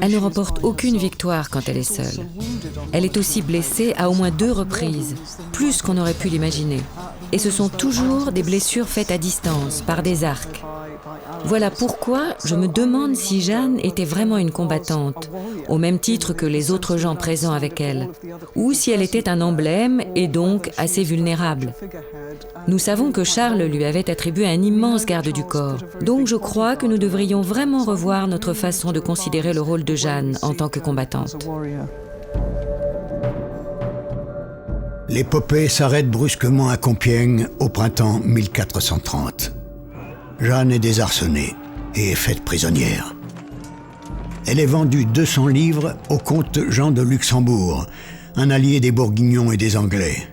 Elle ne remporte aucune victoire quand elle est seule. Elle est aussi blessée à au moins 2 reprises, plus qu'on aurait pu l'imaginer. Et ce sont toujours des blessures faites à distance, par des arcs. Voilà pourquoi je me demande si Jeanne était vraiment une combattante, au même titre que les autres gens présents avec elle, ou si elle était un emblème et donc assez vulnérable. Nous savons que Charles lui avait attribué un immense garde du corps, donc je crois que nous devrions vraiment revoir notre façon de considérer le rôle de Jeanne en tant que combattante. L'épopée s'arrête brusquement à Compiègne au printemps 1430. Jeanne est désarçonnée et est faite prisonnière. Elle est vendue 200 livres au comte Jean de Luxembourg, un allié des Bourguignons et des Anglais.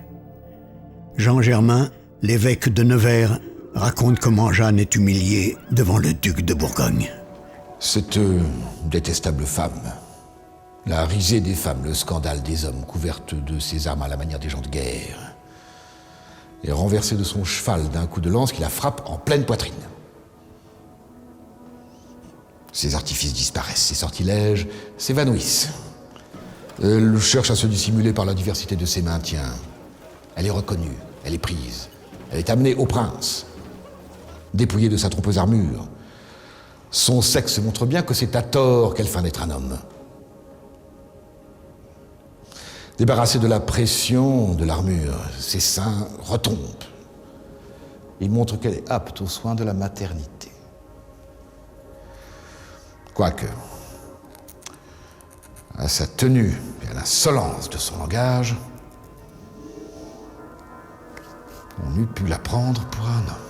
Jean Germain, l'évêque de Nevers, raconte comment Jeanne est humiliée devant le duc de Bourgogne. Cette détestable femme, la risée des femmes, le scandale des hommes, couverte de ses armes à la manière des gens de guerre, est renversée de son cheval d'un coup de lance qui la frappe en pleine poitrine. Ses artifices disparaissent, ses sortilèges s'évanouissent. Elle cherche à se dissimuler par la diversité de ses maintiens. Elle est reconnue, elle est prise, elle est amenée au prince, dépouillée de sa trompeuse armure. Son sexe montre bien que c'est à tort qu'elle feint d'être un homme. Débarrassée de la pression de l'armure, ses seins retombent. Il montre qu'elle est apte aux soins de la maternité. Quoique, à sa tenue et à l'insolence de son langage, on eût pu la prendre pour un homme.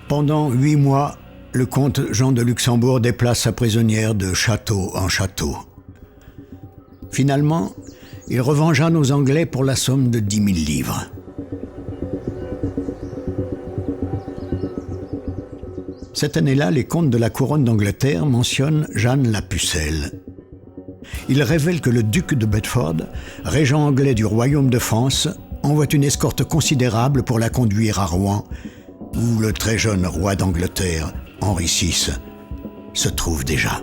Pendant 8 mois, le comte Jean de Luxembourg déplace sa prisonnière de château en château. Finalement, il revend Jeanne aux Anglais pour la somme de 10 000 livres. Cette année-là, les comtes de la couronne d'Angleterre mentionnent Jeanne la Pucelle. Ils révèlent que le duc de Bedford, régent anglais du royaume de France, envoie une escorte considérable pour la conduire à Rouen, où le très jeune roi d'Angleterre, Henri VI, se trouve déjà.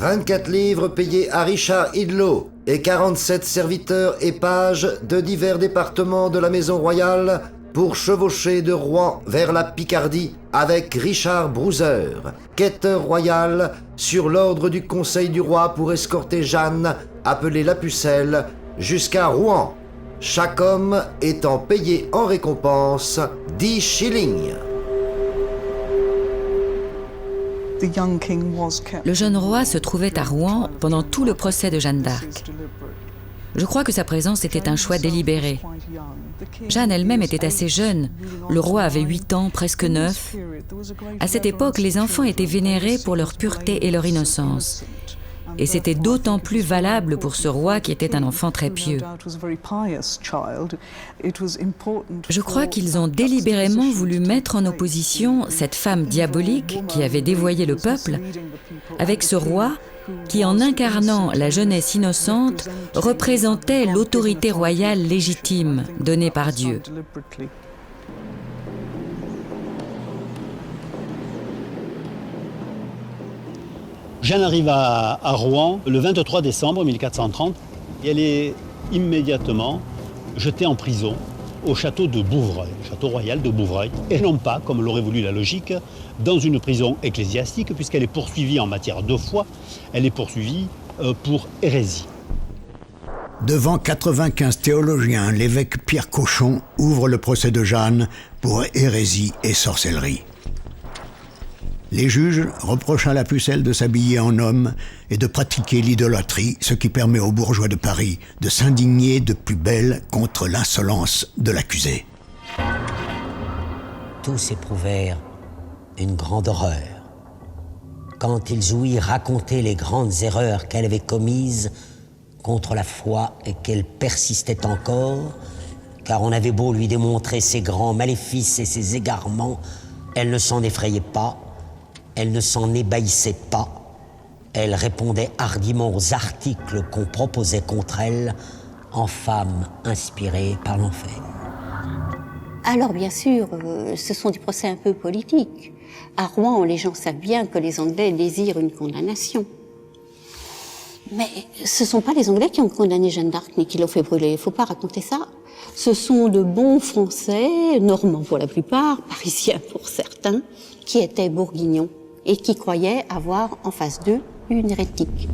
24 livres payés à Richard Idlot et 47 serviteurs et pages de divers départements de la maison royale pour chevaucher de Rouen vers la Picardie avec Richard Brouzer, quêteur royal, sur l'ordre du Conseil du roi pour escorter Jeanne, appelée la Pucelle, jusqu'à Rouen, chaque homme étant payé en récompense 10 shillings. Le jeune roi se trouvait à Rouen pendant tout le procès de Jeanne d'Arc. Je crois que sa présence était un choix délibéré. Jeanne elle-même était assez jeune. Le roi avait 8 ans, presque 9. À cette époque, les enfants étaient vénérés pour leur pureté et leur innocence. Et c'était d'autant plus valable pour ce roi qui était un enfant très pieux. Je crois qu'ils ont délibérément voulu mettre en opposition cette femme diabolique qui avait dévoyé le peuple avec ce roi qui, en incarnant la jeunesse innocente, représentait l'autorité royale légitime donnée par Dieu. Jeanne arrive à Rouen le 23 décembre 1430 et elle est immédiatement jetée en prison au château de Bouvreuil, château royal de Bouvreuil, et non pas, comme l'aurait voulu la logique, dans une prison ecclésiastique, puisqu'elle est poursuivie en matière de foi, elle est poursuivie pour hérésie. Devant 95 théologiens, l'évêque Pierre Cochon ouvre le procès de Jeanne pour hérésie et sorcellerie. Les juges reprochent à la Pucelle de s'habiller en homme et de pratiquer l'idolâtrie, ce qui permet aux bourgeois de Paris de s'indigner de plus belle contre l'insolence de l'accusé. Tous éprouvèrent une grande horreur quand ils ouïrent raconter les grandes erreurs qu'elle avait commises contre la foi et qu'elle persistait encore, car on avait beau lui démontrer ses grands maléfices et ses égarements, elle ne s'en effrayait pas. Elle ne s'en ébahissait pas. Elle répondait hardiment aux articles qu'on proposait contre elle en femme inspirée par l'enfer. Alors bien sûr, ce sont des procès un peu politiques. À Rouen, les gens savent bien que les Anglais désirent une condamnation. Mais ce ne sont pas les Anglais qui ont condamné Jeanne d'Arc ni qui l'ont fait brûler. Il ne faut pas raconter ça. Ce sont de bons Français, normands pour la plupart, parisiens pour certains, qui étaient bourguignons et qui croyaient avoir en face d'eux une hérétique.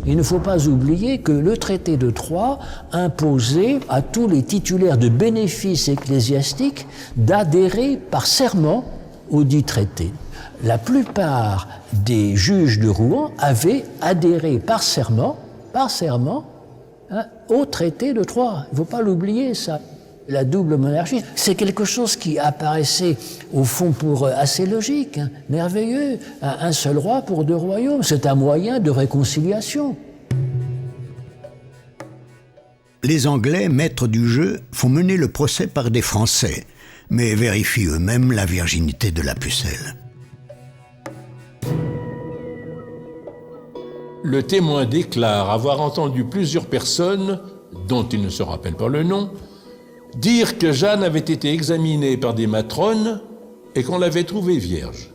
Il ne faut pas oublier que le traité de Troyes imposait à tous les titulaires de bénéfices ecclésiastiques d'adhérer par serment au dit traité. La plupart des juges de Rouen avaient adhéré par serment au traité de Troyes. Il ne faut pas l'oublier, ça. La double monarchie, c'est quelque chose qui apparaissait au fond pour assez logique, merveilleux. Un seul roi pour 2 royaumes, c'est un moyen de réconciliation. Les Anglais, maîtres du jeu, font mener le procès par des Français, mais vérifient eux-mêmes la virginité de la Pucelle. Le témoin déclare avoir entendu plusieurs personnes, dont il ne se rappelle pas le nom, dire que Jeanne avait été examinée par des matrones et qu'on l'avait trouvée vierge.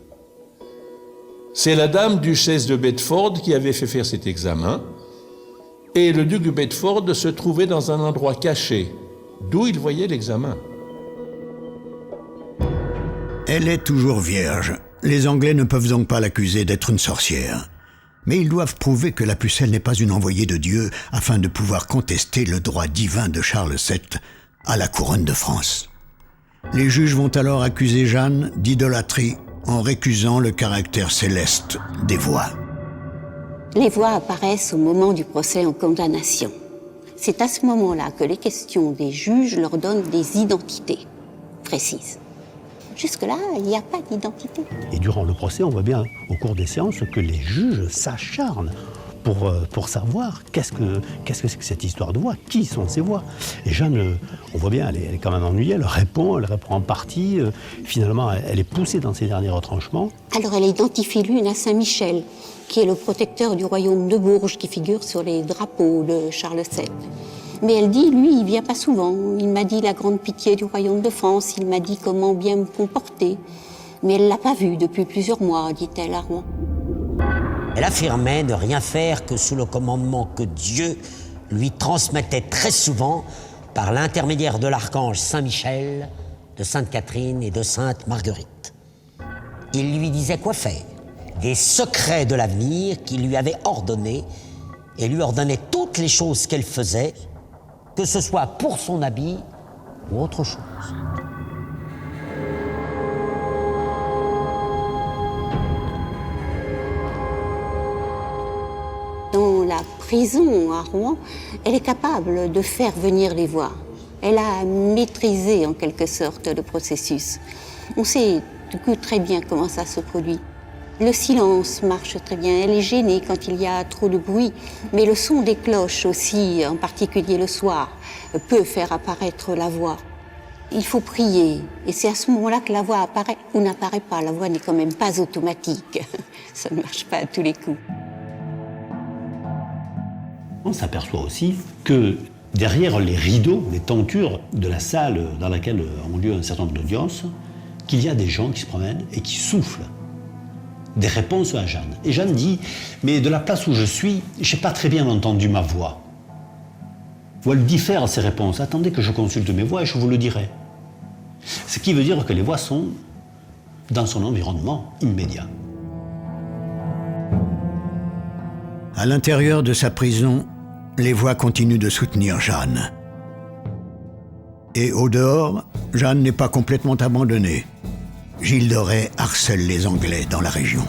C'est la dame duchesse de Bedford qui avait fait faire cet examen, et le duc de Bedford se trouvait dans un endroit caché, d'où il voyait l'examen. Elle est toujours vierge. Les Anglais ne peuvent donc pas l'accuser d'être une sorcière. Mais ils doivent prouver que la Pucelle n'est pas une envoyée de Dieu afin de pouvoir contester le droit divin de Charles VII à la couronne de France. Les juges vont alors accuser Jeanne d'idolâtrie en récusant le caractère céleste des voix. Les voix apparaissent au moment du procès en condamnation. C'est à ce moment-là que les questions des juges leur donnent des identités précises. Jusque-là, il n'y a pas d'identité. Et durant le procès, on voit bien au cours des séances que les juges s'acharnent pour savoir qu'est-ce que c'est que cette histoire de voix, qui sont ces voix. Et Jeanne, on voit bien, elle est quand même ennuyée, elle répond en partie, finalement elle est poussée dans ses derniers retranchements. Alors elle identifie l'une à Saint-Michel, qui est le protecteur du royaume de Bourges, qui figure sur les drapeaux de Charles VII. Mais elle dit, lui, il vient pas souvent. Il m'a dit la grande pitié du royaume de France, il m'a dit comment bien me comporter. Mais elle l'a pas vu depuis plusieurs mois, dit-elle à Rouen. Elle affirmait ne rien faire que sous le commandement que Dieu lui transmettait très souvent par l'intermédiaire de l'archange Saint-Michel, de Sainte Catherine et de Sainte Marguerite. Il lui disait quoi faire, des secrets de l'avenir qu'il lui avait ordonnés, et lui ordonnait toutes les choses qu'elle faisait, que ce soit pour son habit ou autre chose. Dans la prison à Rouen, elle est capable de faire venir les voix. Elle a maîtrisé en quelque sorte le processus. On sait du coup très bien comment ça se produit. Le silence marche très bien, elle est gênée quand il y a trop de bruit, mais le son des cloches aussi, en particulier le soir, peut faire apparaître la voix. Il faut prier, et c'est à ce moment-là que la voix apparaît ou n'apparaît pas. La voix n'est quand même pas automatique, ça ne marche pas à tous les coups. On s'aperçoit aussi que derrière les rideaux, les tentures de la salle dans laquelle ont lieu un certain nombre d'audiences, qu'il y a des gens qui se promènent et qui soufflent des réponses à Jeanne. Et Jeanne dit « Mais de la place où je suis, je n'ai pas très bien entendu ma voix. » Ou elle diffère ces réponses. « Attendez que je consulte mes voix et je vous le dirai. » Ce qui veut dire que les voix sont dans son environnement immédiat. À l'intérieur de sa prison, les voix continuent de soutenir Jeanne. Et au dehors, Jeanne n'est pas complètement abandonnée. Gilles de Rais harcèle les Anglais dans la région.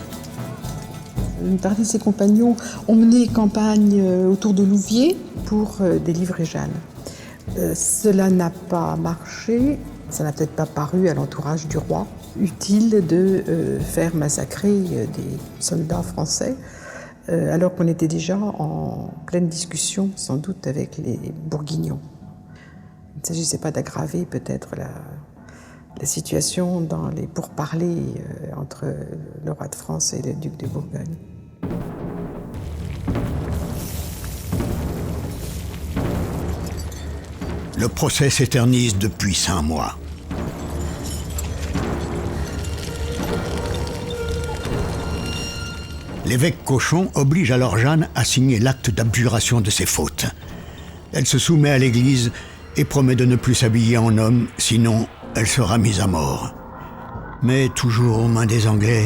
Une partie de ses compagnons ont mené campagne autour de Louviers pour délivrer Jeanne. Cela n'a pas marché, ça n'a peut-être pas paru à l'entourage du roi utile de faire massacrer des soldats français, alors qu'on était déjà en pleine discussion, sans doute, avec les Bourguignons. Il ne s'agissait pas d'aggraver peut-être la situation dans les pourparlers entre le roi de France et le duc de Bourgogne. Le procès s'éternise depuis 5 mois. L'évêque Cochon oblige alors Jeanne à signer l'acte d'abjuration de ses fautes. Elle se soumet à l'Église et promet de ne plus s'habiller en homme, sinon elle sera mise à mort. Mais toujours aux mains des Anglais,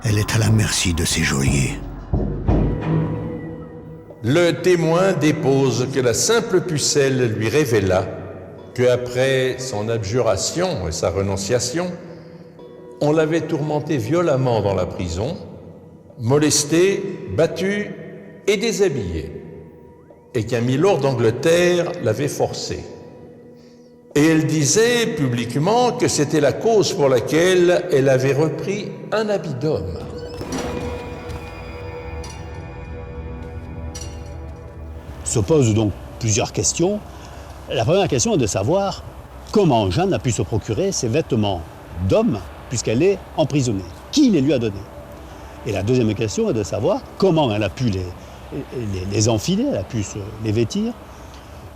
elle est à la merci de ses geôliers. Le témoin dépose que la simple pucelle lui révéla qu'après son abjuration et sa renonciation, on l'avait tourmenté violemment dans la prison, molesté, battu et déshabillé, et qu'un milord d'Angleterre l'avait forcé. Et elle disait publiquement que c'était la cause pour laquelle elle avait repris un habit d'homme. Se posent donc plusieurs questions. La première question est de savoir comment Jeanne a pu se procurer ces vêtements d'homme puisqu'elle est emprisonnée. Qui les lui a donnés? Et la deuxième question est de savoir comment elle a pu les enfiler, elle a pu les vêtir,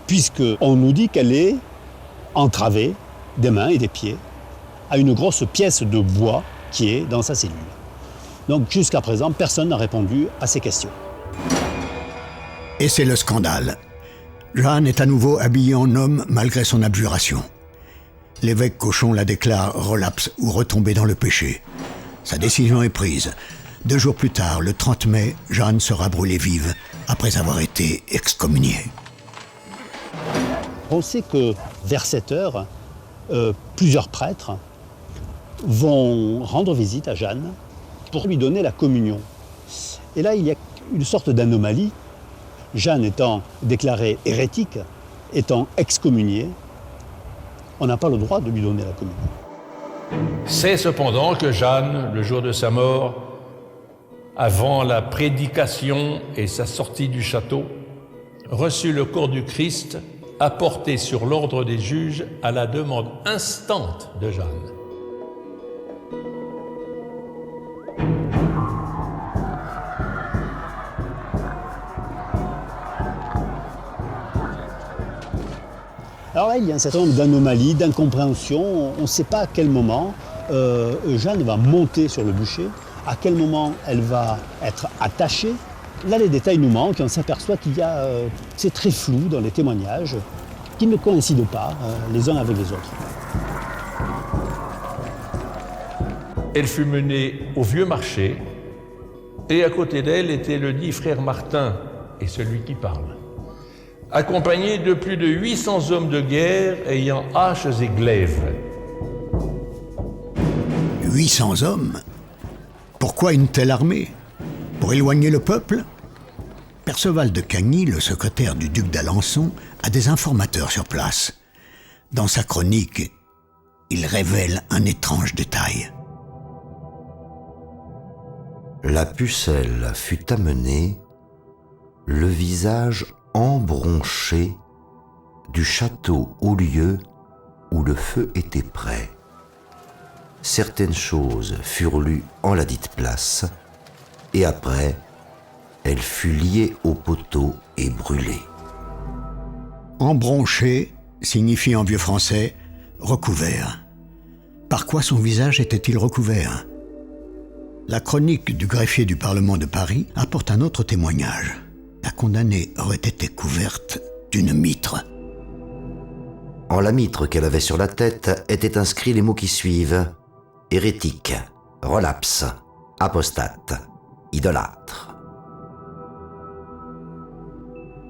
puisqu'on nous dit qu'elle est entravée des mains et des pieds à une grosse pièce de bois qui est dans sa cellule. Donc jusqu'à présent, personne n'a répondu à ces questions. Et c'est le scandale. Jeanne est à nouveau habillée en homme malgré son abjuration. L'évêque Cochon la déclare relapse ou retombée dans le péché. Sa décision est prise. 2 jours plus tard, le 30 mai, Jeanne sera brûlée vive après avoir été excommuniée. On sait que vers 7 heures, plusieurs prêtres vont rendre visite à Jeanne pour lui donner la communion. Et là, il y a une sorte d'anomalie. Jeanne étant déclarée hérétique, étant excommuniée, on n'a pas le droit de lui donner la communion. C'est cependant que Jeanne, le jour de sa mort, avant la prédication et sa sortie du château, reçut le corps du Christ apporté sur l'ordre des juges à la demande instante de Jeanne. Alors là, il y a un certain nombre d'anomalies, d'incompréhensions. On ne sait pas à quel moment Jeanne va monter sur le bûcher à quel moment elle va être attachée. Là, les détails nous manquent et on s'aperçoit qu'il y a, c'est très flou dans les témoignages, qui ne coïncident pas les uns avec les autres. Elle fut menée au vieux marché, et à côté d'elle était le dit frère Martin, et celui qui parle, accompagné de plus de 800 hommes de guerre ayant haches et glaives. 800 hommes? Pourquoi une telle armée? Pour éloigner le peuple? Perceval de Cagny, le secrétaire du duc d'Alençon, a des informateurs sur place. Dans sa chronique, il révèle un étrange détail. La pucelle fut amenée, le visage embronché, du château au lieu où le feu était prêt. Certaines choses furent lues en la dite place, et après, elle fut liée au poteau et brûlée. Embronché signifie en vieux français recouvert. Par quoi son visage était-il recouvert? La chronique du greffier du Parlement de Paris apporte un autre témoignage. La condamnée aurait été couverte d'une mitre. En la mitre qu'elle avait sur la tête étaient inscrits les mots qui suivent: hérétique, relapse, apostate, idolâtre.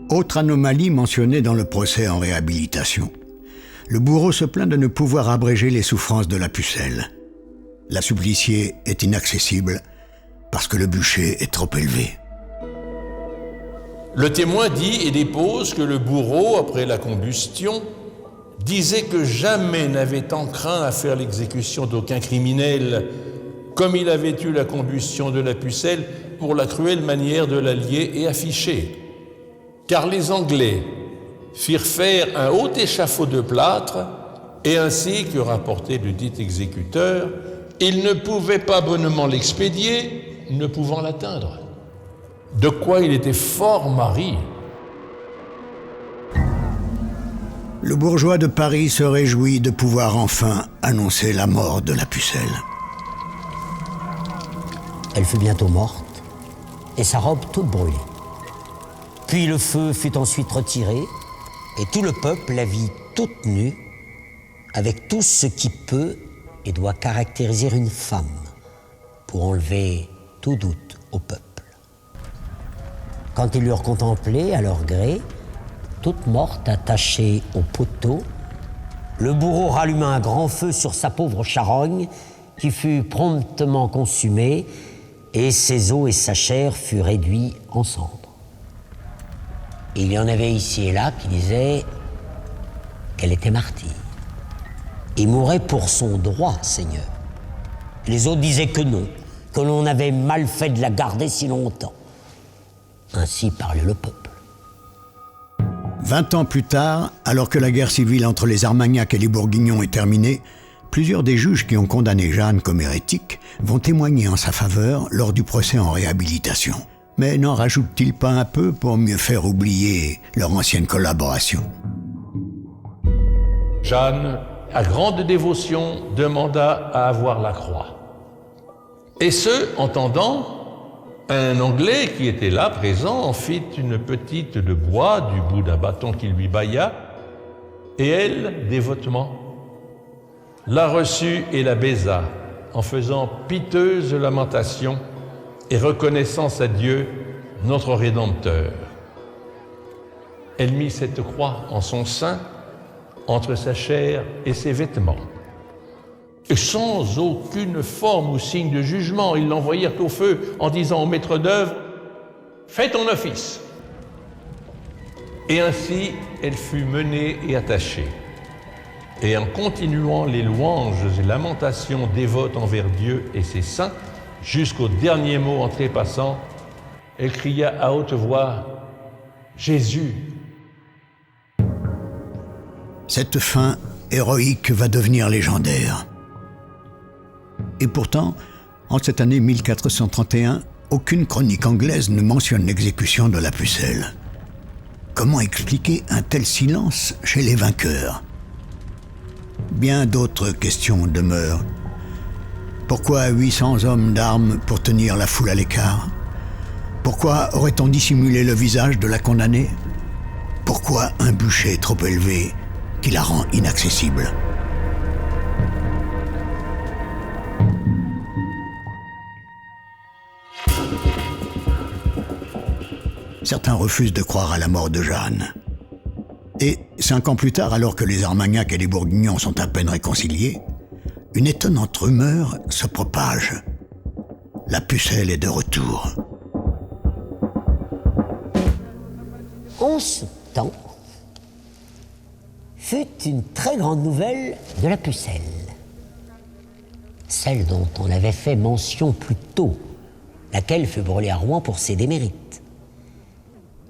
Autre anomalie mentionnée dans le procès en réhabilitation. Le bourreau se plaint de ne pouvoir abréger les souffrances de la pucelle. La suppliciée est inaccessible parce que le bûcher est trop élevé. Le témoin dit et dépose que le bourreau, après la combustion, disait que jamais n'avait tant craint à faire l'exécution d'aucun criminel, comme il avait eu la combustion de la pucelle pour la cruelle manière de la lier et afficher. Car les Anglais firent faire un haut échafaud de plâtre, et ainsi que rapportait le dit exécuteur, ils ne pouvaient pas bonnement l'expédier, ne pouvant l'atteindre. De quoi il était fort mari. Le bourgeois de Paris se réjouit de pouvoir enfin annoncer la mort de la pucelle. Elle fut bientôt morte, et sa robe toute brûlée. Puis le feu fut ensuite retiré, et tout le peuple la vit toute nue, avec tout ce qui peut et doit caractériser une femme, pour enlever tout doute au peuple. Quand ils l'eurent contemplée à leur gré, toute morte attachée au poteau, le bourreau ralluma un grand feu sur sa pauvre charogne, qui fut promptement consumée, et ses os et sa chair furent réduits en cendres. Il y en avait ici et là qui disaient qu'elle était martyre et mourait pour son droit, Seigneur. Les autres disaient que non, que l'on avait mal fait de la garder si longtemps. Ainsi parlait le peuple. 20 ans plus tard, alors que la guerre civile entre les Armagnacs et les Bourguignons est terminée, plusieurs des juges qui ont condamné Jeanne comme hérétique vont témoigner en sa faveur lors du procès en réhabilitation. Mais n'en rajoutent-ils pas un peu pour mieux faire oublier leur ancienne collaboration? Jeanne, à grande dévotion, demanda à avoir la croix. Et ce, entendant, un Anglais qui était là, présent, en fit une petite de bois du bout d'un bâton qui lui bailla, et elle, dévotement, la reçut et la baisa, en faisant piteuse lamentation et reconnaissance à Dieu, notre Rédempteur. Elle mit cette croix en son sein, entre sa chair et ses vêtements. Et sans aucune forme ou signe de jugement, ils l'envoyèrent au feu en disant au maître d'œuvre « Fais ton office !» Et ainsi, elle fut menée et attachée. Et en continuant les louanges et lamentations dévotes envers Dieu et ses saints, jusqu'au dernier mot en trépassant, elle cria à haute voix « Jésus !» Cette fin héroïque va devenir légendaire. Et pourtant, en cette année 1431, aucune chronique anglaise ne mentionne l'exécution de la pucelle. Comment expliquer un tel silence chez les vainqueurs? Bien d'autres questions demeurent. Pourquoi 800 hommes d'armes pour tenir la foule à l'écart? Pourquoi aurait-on dissimulé le visage de la condamnée? Pourquoi un bûcher trop élevé qui la rend inaccessible? Certains refusent de croire à la mort de Jeanne. Et 5 ans plus tard, alors que les Armagnacs et les Bourguignons sont à peine réconciliés, une étonnante rumeur se propage. La pucelle est de retour. En ce temps, fut une très grande nouvelle de la pucelle. Celle dont on avait fait mention plus tôt, laquelle fut brûlée à Rouen pour ses démérites.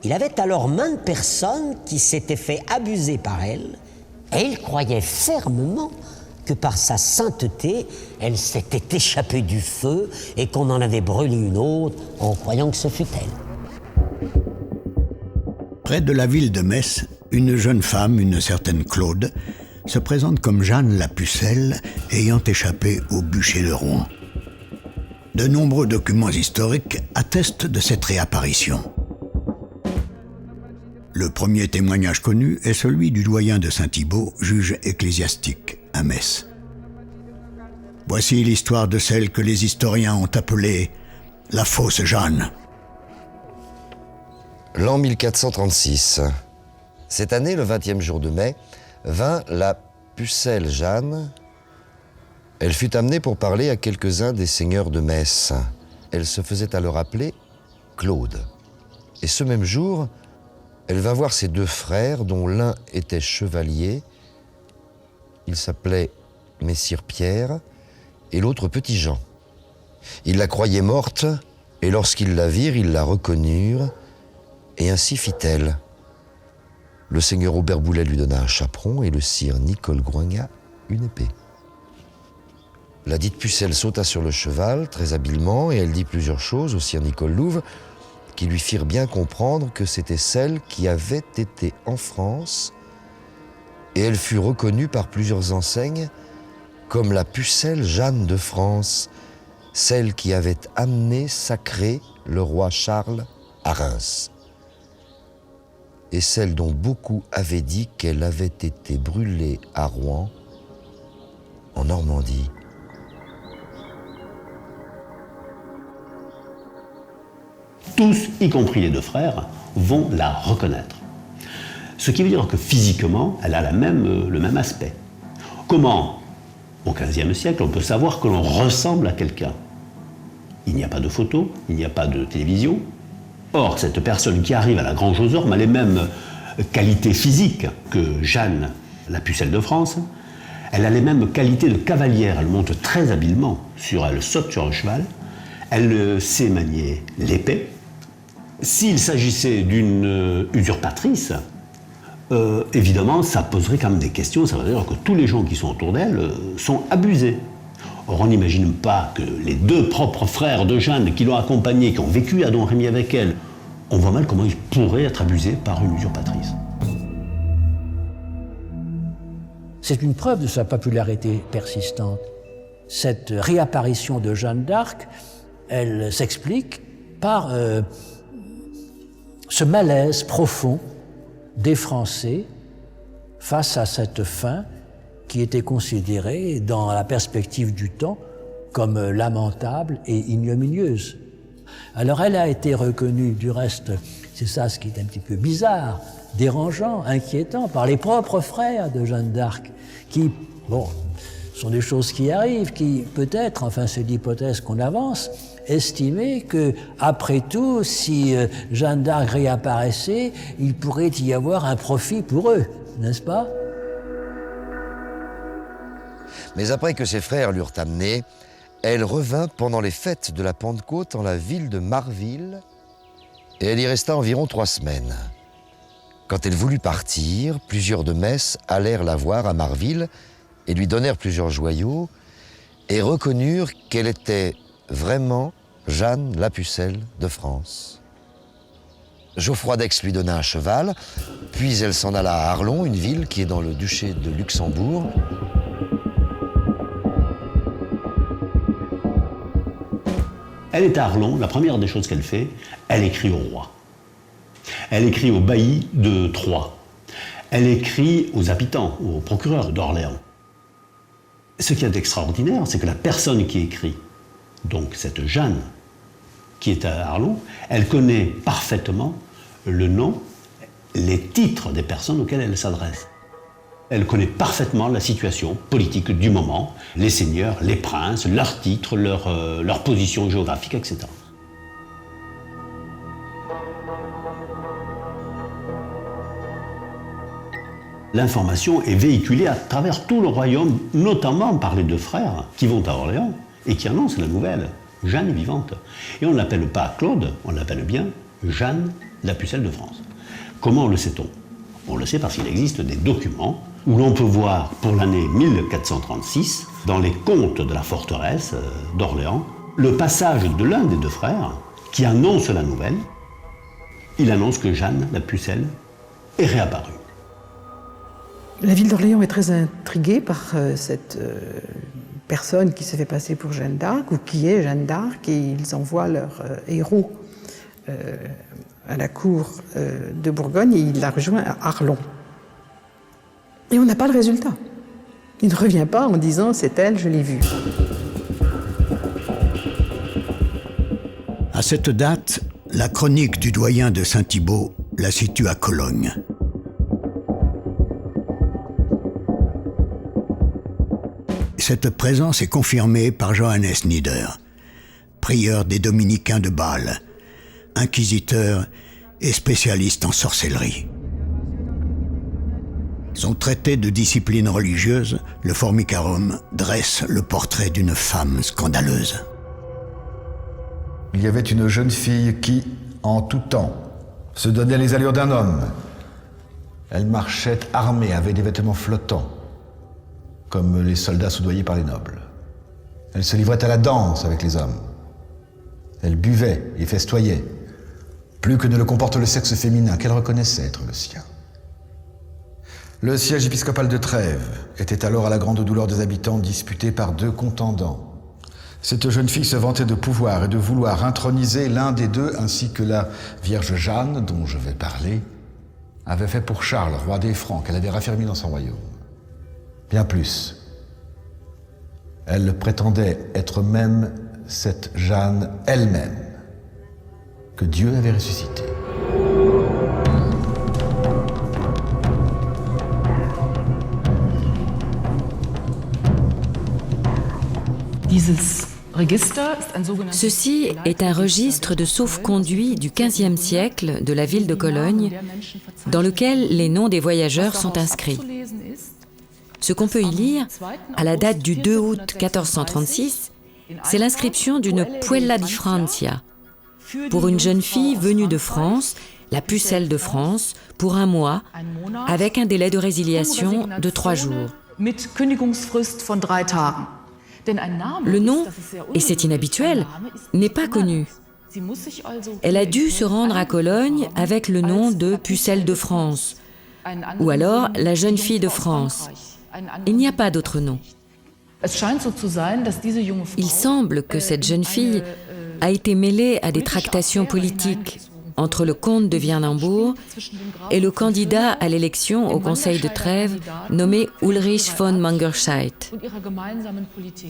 Il avait alors maintes personnes qui s'étaient fait abuser par elle, et il croyait fermement que par sa sainteté, elle s'était échappée du feu et qu'on en avait brûlé une autre en croyant que ce fût elle. Près de la ville de Metz, une jeune femme, une certaine Claude, se présente comme Jeanne la Pucelle ayant échappé au bûcher de Rouen. De nombreux documents historiques attestent de cette réapparition. Le premier témoignage connu est celui du doyen de Saint-Thibault, juge ecclésiastique à Metz. Voici l'histoire de celle que les historiens ont appelée la fausse Jeanne. L'an 1436. Cette année, le 20e jour de mai, vint la pucelle Jeanne. Elle fut amenée pour parler à quelques-uns des seigneurs de Metz. Elle se faisait alors appeler Claude. Et ce même jour, elle vint voir ses 2 frères, dont l'un était chevalier. Il s'appelait Messire Pierre, et l'autre Petit Jean. Ils la croyaient morte, et lorsqu'ils la virent, ils la reconnurent, et ainsi fit-elle. Le seigneur Aubert Boulet lui donna un chaperon, et le sire Nicole Groigna une épée. La dite pucelle sauta sur le cheval, très habilement, et elle dit plusieurs choses au sire Nicole Louve, qui lui firent bien comprendre que c'était celle qui avait été en France, et elle fut reconnue par plusieurs enseignes comme la pucelle Jeanne de France, celle qui avait amené sacré le roi Charles à Reims, et celle dont beaucoup avaient dit qu'elle avait été brûlée à Rouen, en Normandie. Tous, y compris les 2 frères, vont la reconnaître. Ce qui veut dire que physiquement, elle a le même aspect. Comment, au XVe siècle, on peut savoir que l'on ressemble à quelqu'un? Il n'y a pas de photo, il n'y a pas de télévision. Or, cette personne qui arrive à la Grange aux Ormes a les mêmes qualités physiques que Jeanne, la pucelle de France. Elle a les mêmes qualités de cavalière, elle monte très habilement, elle saute sur un cheval, elle sait manier l'épée. S'il s'agissait d'une usurpatrice, évidemment, ça poserait quand même des questions. Ça veut dire que tous les gens qui sont autour d'elle sont abusés. Or, on n'imagine pas que les 2 propres frères de Jeanne qui l'ont accompagnée, qui ont vécu à Domrémy avec elle, on voit mal comment ils pourraient être abusés par une usurpatrice. C'est une preuve de sa popularité persistante. Cette réapparition de Jeanne d'Arc, elle s'explique par ce malaise profond des Français face à cette fin qui était considérée, dans la perspective du temps, comme lamentable et ignominieuse. Alors elle a été reconnue, du reste, c'est ça ce qui est un petit peu bizarre, dérangeant, inquiétant, par les propres frères de Jeanne d'Arc, qui, bon, sont des choses qui arrivent, qui peut-être, enfin c'est l'hypothèse qu'on avance, estimaient que, après tout, si Jeanne d'Arc réapparaissait, il pourrait y avoir un profit pour eux, n'est-ce pas? Mais après que ses frères l'eurent amenée, elle revint pendant les fêtes de la Pentecôte en la ville de Marville, et elle y resta environ 3 semaines. Quand elle voulut partir, plusieurs de Metz allèrent la voir à Marville et lui donnèrent plusieurs joyaux, et reconnurent qu'elle était vraiment Jeanne la Pucelle de France. Geoffroy d'Aix lui donna un cheval, puis elle s'en alla à Arlon, une ville qui est dans le duché de Luxembourg. Elle est à Arlon, la première des choses qu'elle fait, elle écrit au roi. Elle écrit au bailli de Troyes. Elle écrit aux habitants, aux procureurs d'Orléans. Ce qui est extraordinaire, c'est que la personne qui écrit, donc cette Jeanne qui est à Arlon, elle connaît parfaitement le nom, les titres des personnes auxquelles elle s'adresse. Elle connaît parfaitement la situation politique du moment, les seigneurs, les princes, leurs titres, leur position géographique, etc. L'information est véhiculée à travers tout le royaume, notamment par les deux frères qui vont à Orléans et qui annoncent la nouvelle. Jeanne est vivante. Et on ne l'appelle pas Claude, on l'appelle bien Jeanne, la pucelle de France. Comment le sait-on? On le sait parce qu'il existe des documents où l'on peut voir pour l'année 1436, dans les comptes de la forteresse d'Orléans, le passage de l'un des deux frères qui annonce la nouvelle. Il annonce que Jeanne, la pucelle, est réapparue. La ville d'Orléans est très intriguée par cette personne qui se fait passer pour Jeanne d'Arc, ou qui est Jeanne d'Arc, et ils envoient leur héros à la cour de Bourgogne, et il la rejoint à Arlon. Et on n'a pas le résultat. Il ne revient pas en disant « c'est elle, je l'ai vue ». À cette date, la chronique du doyen de Saint-Thibault la situe à Cologne. Cette présence est confirmée par Johannes Nieder, prieur des dominicains de Bâle, inquisiteur et spécialiste en sorcellerie. Son traité de discipline religieuse, le Formicarum, dresse le portrait d'une femme scandaleuse. Il y avait une jeune fille qui, en tout temps, se donnait les allures d'un homme. Elle marchait armée avec des vêtements flottants, comme les soldats soudoyés par les nobles. Elle se livrait à la danse avec les hommes. Elle buvait et festoyait, plus que ne le comporte le sexe féminin qu'elle reconnaissait être le sien. Le siège épiscopal de Trèves était alors à la grande douleur des habitants disputé par deux contendants. Cette jeune fille se vantait de pouvoir et de vouloir introniser l'un des deux, ainsi que la Vierge Jeanne, dont je vais parler, avait fait pour Charles, roi des Francs, qu'elle avait raffermi dans son royaume. Bien plus, elle prétendait être même cette Jeanne elle-même, que Dieu avait ressuscitée. Ceci est un registre de sauf-conduit du XVe siècle de la ville de Cologne, dans lequel les noms des voyageurs sont inscrits. Ce qu'on peut y lire, à la date du 2 août 1436, c'est l'inscription d'une Puella di Francia, pour une jeune fille venue de France, la pucelle de France, pour un mois, avec un délai de résiliation de 3 jours. Le nom, et c'est inhabituel, n'est pas connu. Elle a dû se rendre à Cologne avec le nom de Pucelle de France, ou alors la jeune fille de France. Il n'y a pas d'autre nom. Il semble que cette jeune fille a été mêlée à des tractations politiques entre le comte de Wiernambourg et le candidat à l'élection au Conseil de Trèves nommé Ulrich von Mangerscheid.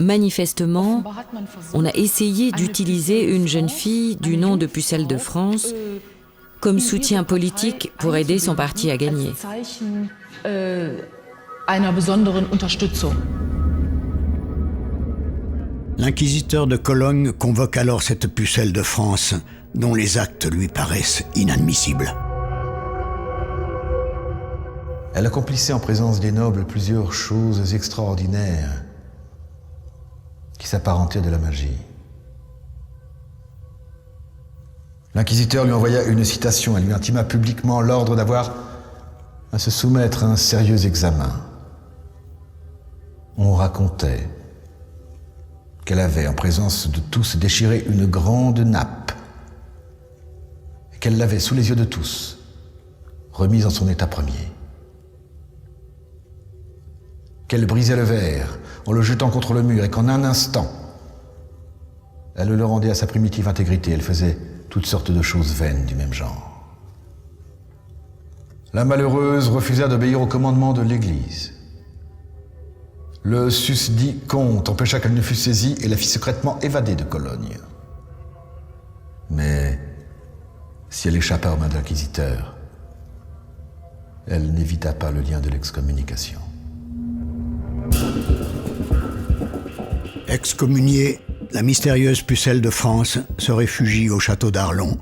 Manifestement, on a essayé d'utiliser une jeune fille du nom de Pucelle de France comme soutien politique pour aider son parti à gagner. L'inquisiteur de Cologne convoque alors cette pucelle de France, dont les actes lui paraissent inadmissibles. Elle accomplissait en présence des nobles plusieurs choses extraordinaires qui s'apparentaient de la magie. L'inquisiteur lui envoya une citation et lui intima publiquement l'ordre d'avoir à se soumettre à un sérieux examen. On racontait qu'elle avait, en présence de tous, déchiré une grande nappe et qu'elle l'avait, sous les yeux de tous, remise en son état premier. Qu'elle brisait le verre en le jetant contre le mur et qu'en un instant, Elle le rendait à sa primitive intégrité. Elle faisait toutes sortes de choses vaines du même genre. La malheureuse refusa d'obéir au commandement de l'Église. Le susdit comte empêcha qu'elle ne fût saisie et la fit secrètement évader de Cologne. Mais si elle échappa aux mains de l'inquisiteur, elle n'évita pas le lien de l'excommunication. Excommuniée, la mystérieuse pucelle de France se réfugie au château d'Arlon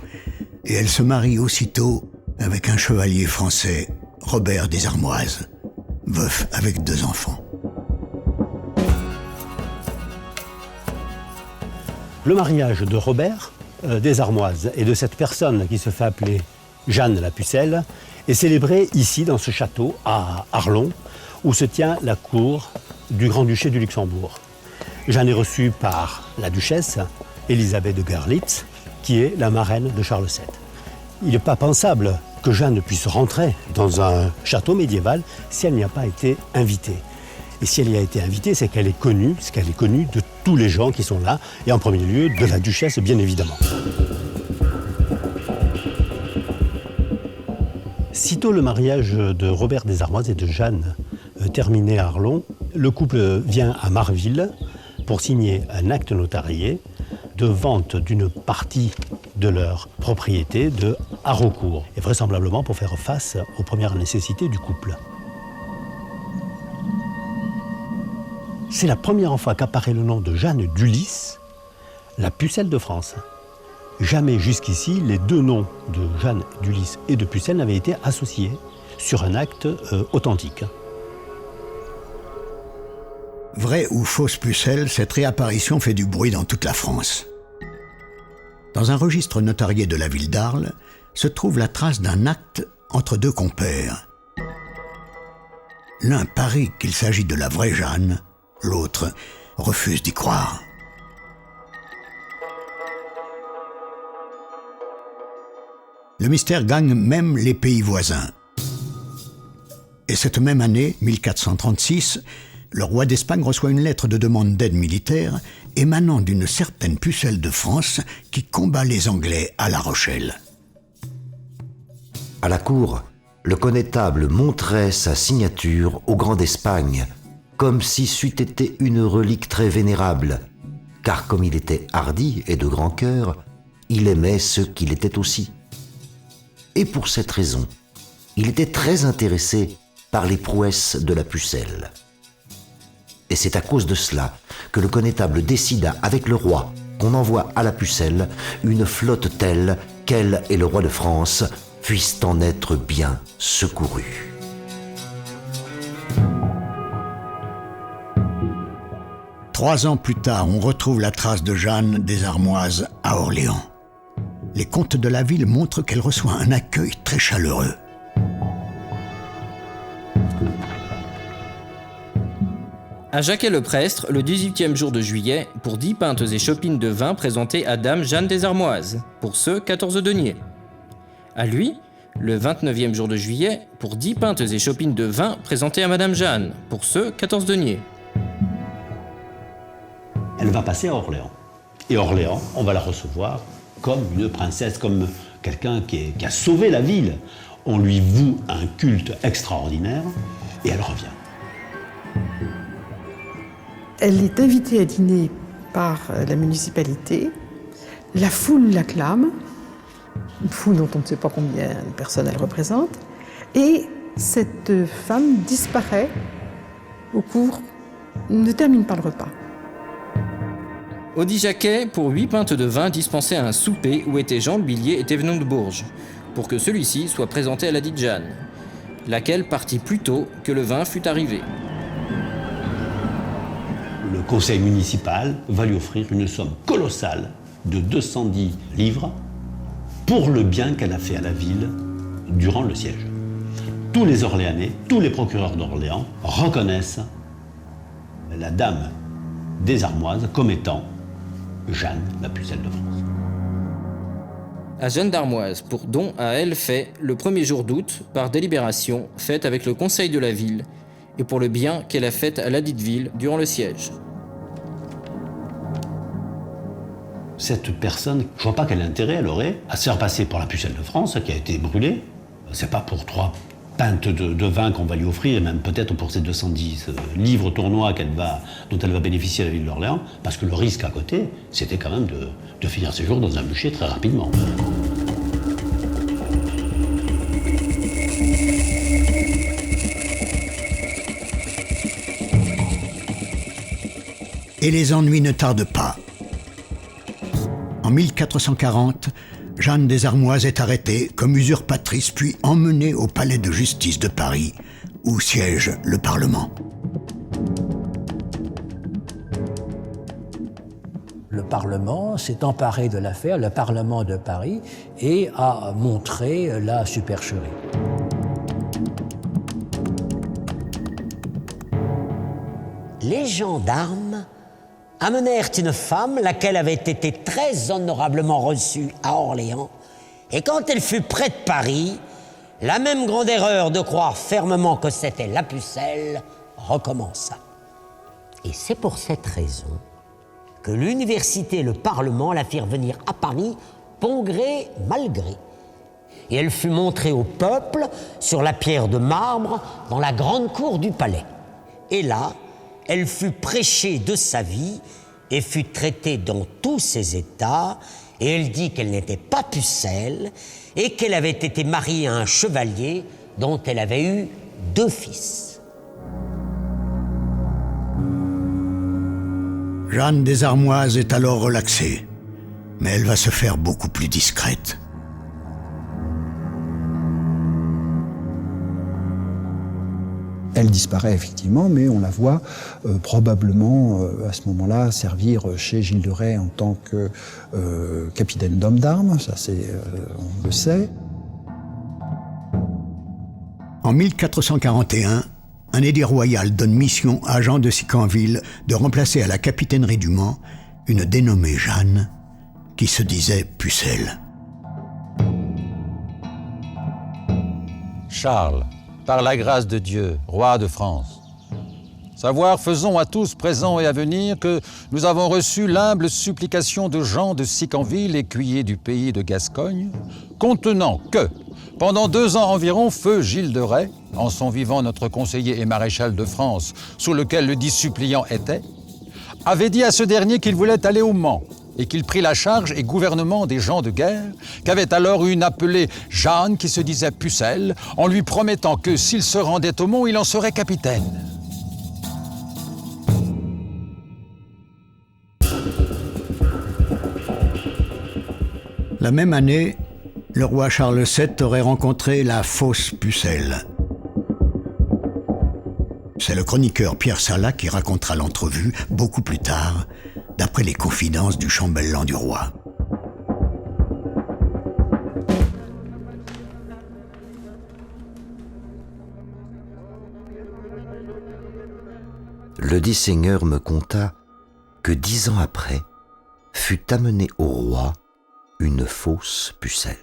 et elle se marie aussitôt avec un chevalier français, Robert des Armoises, veuf avec 2 enfants. Le mariage de Robert des Armoises et de cette personne qui se fait appeler Jeanne la Pucelle est célébré ici, dans ce château, à Arlon, où se tient la cour du Grand-Duché du Luxembourg. Jeanne est reçue par la duchesse Élisabeth de Görlitz, qui est la marraine de Charles VII. Il n'est pas pensable que Jeanne puisse rentrer dans un château médiéval si elle n'y a pas été invitée. Et si elle y a été invitée, c'est qu'elle est connue, de tous les gens qui sont là, et en premier lieu de la duchesse, bien évidemment. Sitôt le mariage de Robert des Armoises et de Jeanne terminé à Arlon, le couple vient à Marville pour signer un acte notarié de vente d'une partie de leur propriété de Haraucourt, et vraisemblablement pour faire face aux premières nécessités du couple. C'est la première fois qu'apparaît le nom de Jeanne d'Ulysse, la pucelle de France. Jamais jusqu'ici, les 2 noms de Jeanne d'Ulysse et de Pucelle n'avaient été associés sur un acte authentique. Vraie ou fausse pucelle, cette réapparition fait du bruit dans toute la France. Dans un registre notarié de la ville d'Arles se trouve la trace d'un acte entre 2 compères. L'un parie qu'il s'agit de la vraie Jeanne, l'autre refuse d'y croire. Le mystère gagne même les pays voisins. Et cette même année, 1436, le roi d'Espagne reçoit une lettre de demande d'aide militaire émanant d'une certaine pucelle de France qui combat les Anglais à La Rochelle. À la cour, le connétable montrait sa signature au grand d'Espagne, comme si c'eût été une relique très vénérable, car comme il était hardi et de grand cœur, il aimait ceux qu'il était aussi. Et pour cette raison, il était très intéressé par les prouesses de la pucelle. Et c'est à cause de cela que le connétable décida avec le roi qu'on envoie à la pucelle une flotte telle qu'elle et le roi de France puissent en être bien secourus. Trois ans plus tard, on retrouve la trace de Jeanne des Armoises à Orléans. Les comtes de la ville montrent qu'elle reçoit un accueil très chaleureux. À Jacquet-le-Prestre, le 18e jour de juillet, pour 10 pintes et chopines de vin présentées à Dame Jeanne des Armoises, pour ce 14 deniers. À lui, le 29e jour de juillet, pour 10 pintes et chopines de vin présentées à Madame Jeanne, pour ce 14 deniers. Elle va passer à Orléans. Et Orléans, on va la recevoir comme une princesse, comme quelqu'un qui a sauvé la ville. On lui voue un culte extraordinaire et elle revient. Elle est invitée à dîner par la municipalité. La foule l'acclame, une foule dont on ne sait pas combien de personnes elle représente. Et cette femme disparaît au cours, ne termine pas le repas. Audit Jacquet, pour 8 pintes de vin dispensées à un souper où étaient Jean le Billier et Thévenon de Bourges, pour que celui-ci soit présenté à la dite Jeanne, laquelle partit plus tôt que le vin fut arrivé. Le conseil municipal va lui offrir une somme colossale de 210 livres pour le bien qu'elle a fait à la ville durant le siège. Tous les Orléanais, tous les procureurs d'Orléans reconnaissent la dame des Armoises comme étant Jeanne, la pucelle de France. À Jeanne d'Armoise, pour don à elle fait, le 1er jour d'août, par délibération, faite avec le conseil de la ville, et pour le bien qu'elle a fait à ladite ville durant le siège. Cette personne, je vois pas quel intérêt elle aurait à se faire passer pour la pucelle de France qui a été brûlée. C'est pas pour 3 pintes de vin qu'on va lui offrir, et même peut-être pour ces 210 livres tournois dont elle va bénéficier à la ville d'Orléans, parce que le risque à côté, c'était quand même de finir ses jours dans un bûcher très rapidement. Et les ennuis ne tardent pas. En 1440, Jeanne des Armoises est arrêtée comme usurpatrice puis emmenée au palais de justice de Paris, où siège le Parlement. Le Parlement s'est emparé de l'affaire, le Parlement de Paris, et a montré la supercherie. Les gendarmes amenèrent une femme, laquelle avait été très honorablement reçue à Orléans, et quand elle fut près de Paris, la même grande erreur de croire fermement que c'était la pucelle recommença. Et c'est pour cette raison que l'université et le Parlement la firent venir à Paris, bon gré, mal gré. Et elle fut montrée au peuple sur la pierre de marbre dans la grande cour du palais. Et là, elle fut prêchée de sa vie et fut traitée dans tous ses états, et elle dit qu'elle n'était pas pucelle et qu'elle avait été mariée à un chevalier dont elle avait eu 2 fils. Jeanne des Armoises est alors relaxée, mais elle va se faire beaucoup plus discrète. Elle disparaît effectivement, mais on la voit probablement à ce moment-là servir chez Gilles de Rais en tant que capitaine d'hommes d'armes, ça on le sait. En 1441, un édit royal donne mission à Jean de Sicanville de remplacer à la capitainerie du Mans une dénommée Jeanne qui se disait pucelle. Charles, par la grâce de Dieu, roi de France, savoir faisons à tous présents et à venir que nous avons reçu l'humble supplication de Jean de Sicanville, écuyer du pays de Gascogne, contenant que, pendant 2 ans environ, feu Gilles de Rais, en son vivant notre conseiller et maréchal de France, sous lequel le dit suppliant était, avait dit à ce dernier qu'il voulait aller au Mans, et qu'il prit la charge et gouvernement des gens de guerre, qu'avait alors une appelée Jeanne qui se disait pucelle, en lui promettant que s'il se rendait au Mans, il en serait capitaine. La même année, le roi Charles VII aurait rencontré la fausse pucelle. C'est le chroniqueur Pierre Salat qui racontera l'entrevue beaucoup plus tard, d'après les confidences du chambellan du roi. Le dit seigneur me conta que 10 ans après fut amenée au roi une fausse pucelle.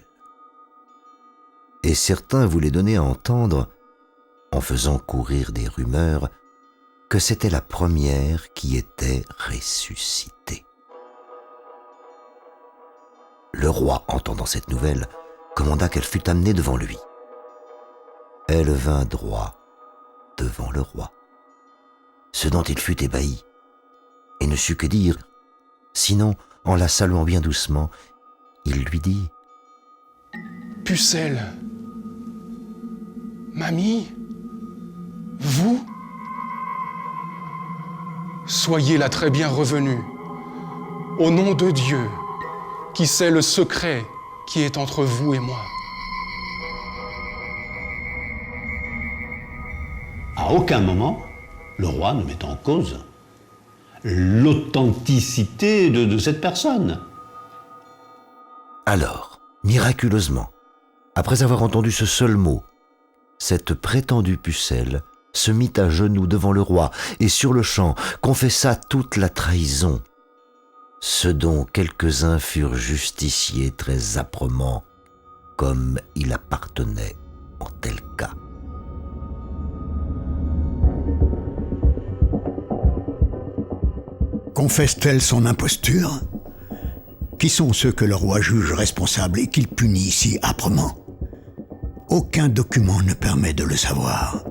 Et certains voulaient donner à entendre, en faisant courir des rumeurs, que c'était la première qui était ressuscitée. Le roi, entendant cette nouvelle, commanda qu'elle fût amenée devant lui. Elle vint droit devant le roi, ce dont il fut ébahi, et ne sut que dire, sinon, en la saluant bien doucement, il lui dit : « Pucelle, mamie, vous ? Soyez la très bien revenue, au nom de Dieu, qui sait le secret qui est entre vous et moi. » À aucun moment, le roi ne met en cause l'authenticité de cette personne. Alors, miraculeusement, après avoir entendu ce seul mot, cette prétendue pucelle se mit à genoux devant le roi et sur-le-champ confessa toute la trahison, ce dont quelques-uns furent justiciés très âprement, comme il appartenait en tel cas. Confesse-t-elle son imposture ? Qui sont ceux que le roi juge responsables et qu'il punit si âprement? Aucun document ne permet de le savoir.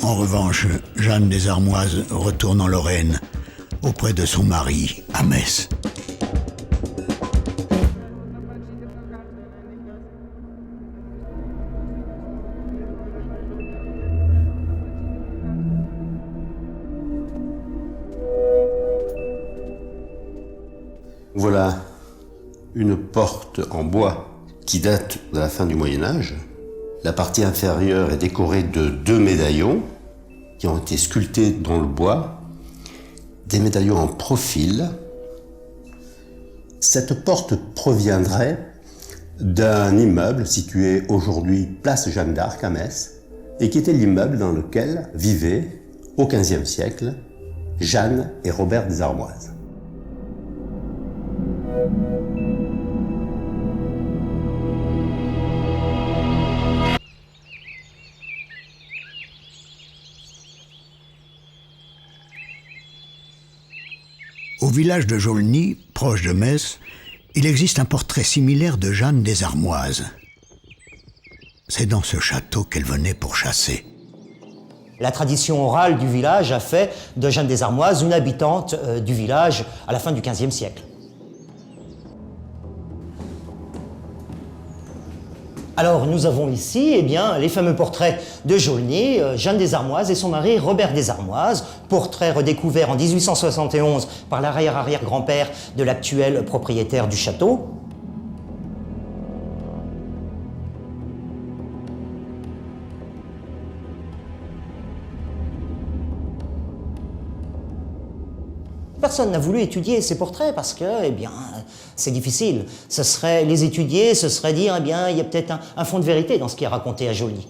En revanche, Jeanne des Armoises retourne en Lorraine, auprès de son mari, à Metz. Voilà une porte en bois qui date de la fin du Moyen-Âge. La partie inférieure est décorée de 2 médaillons qui ont été sculptés dans le bois, des médaillons en profil. Cette porte proviendrait d'un immeuble situé aujourd'hui place Jeanne d'Arc à Metz et qui était l'immeuble dans lequel vivaient au XVe siècle Jeanne et Robert des Armoises. Au village de Jaulny, proche de Metz, il existe un portrait similaire de Jeanne des Armoises. C'est dans ce château qu'elle venait pour chasser. La tradition orale du village a fait de Jeanne des Armoises une habitante du village à la fin du XVe siècle. Alors nous avons ici les fameux portraits de Jaulny, Jeanne des Armoises et son mari Robert des Armoises, portrait redécouvert en 1871 par l'arrière-arrière-grand-père de l'actuel propriétaire du château. Personne n'a voulu étudier ces portraits parce que, c'est difficile. Ce serait les étudier, ce serait dire, il y a peut-être un fond de vérité dans ce qui est raconté à Jaulny.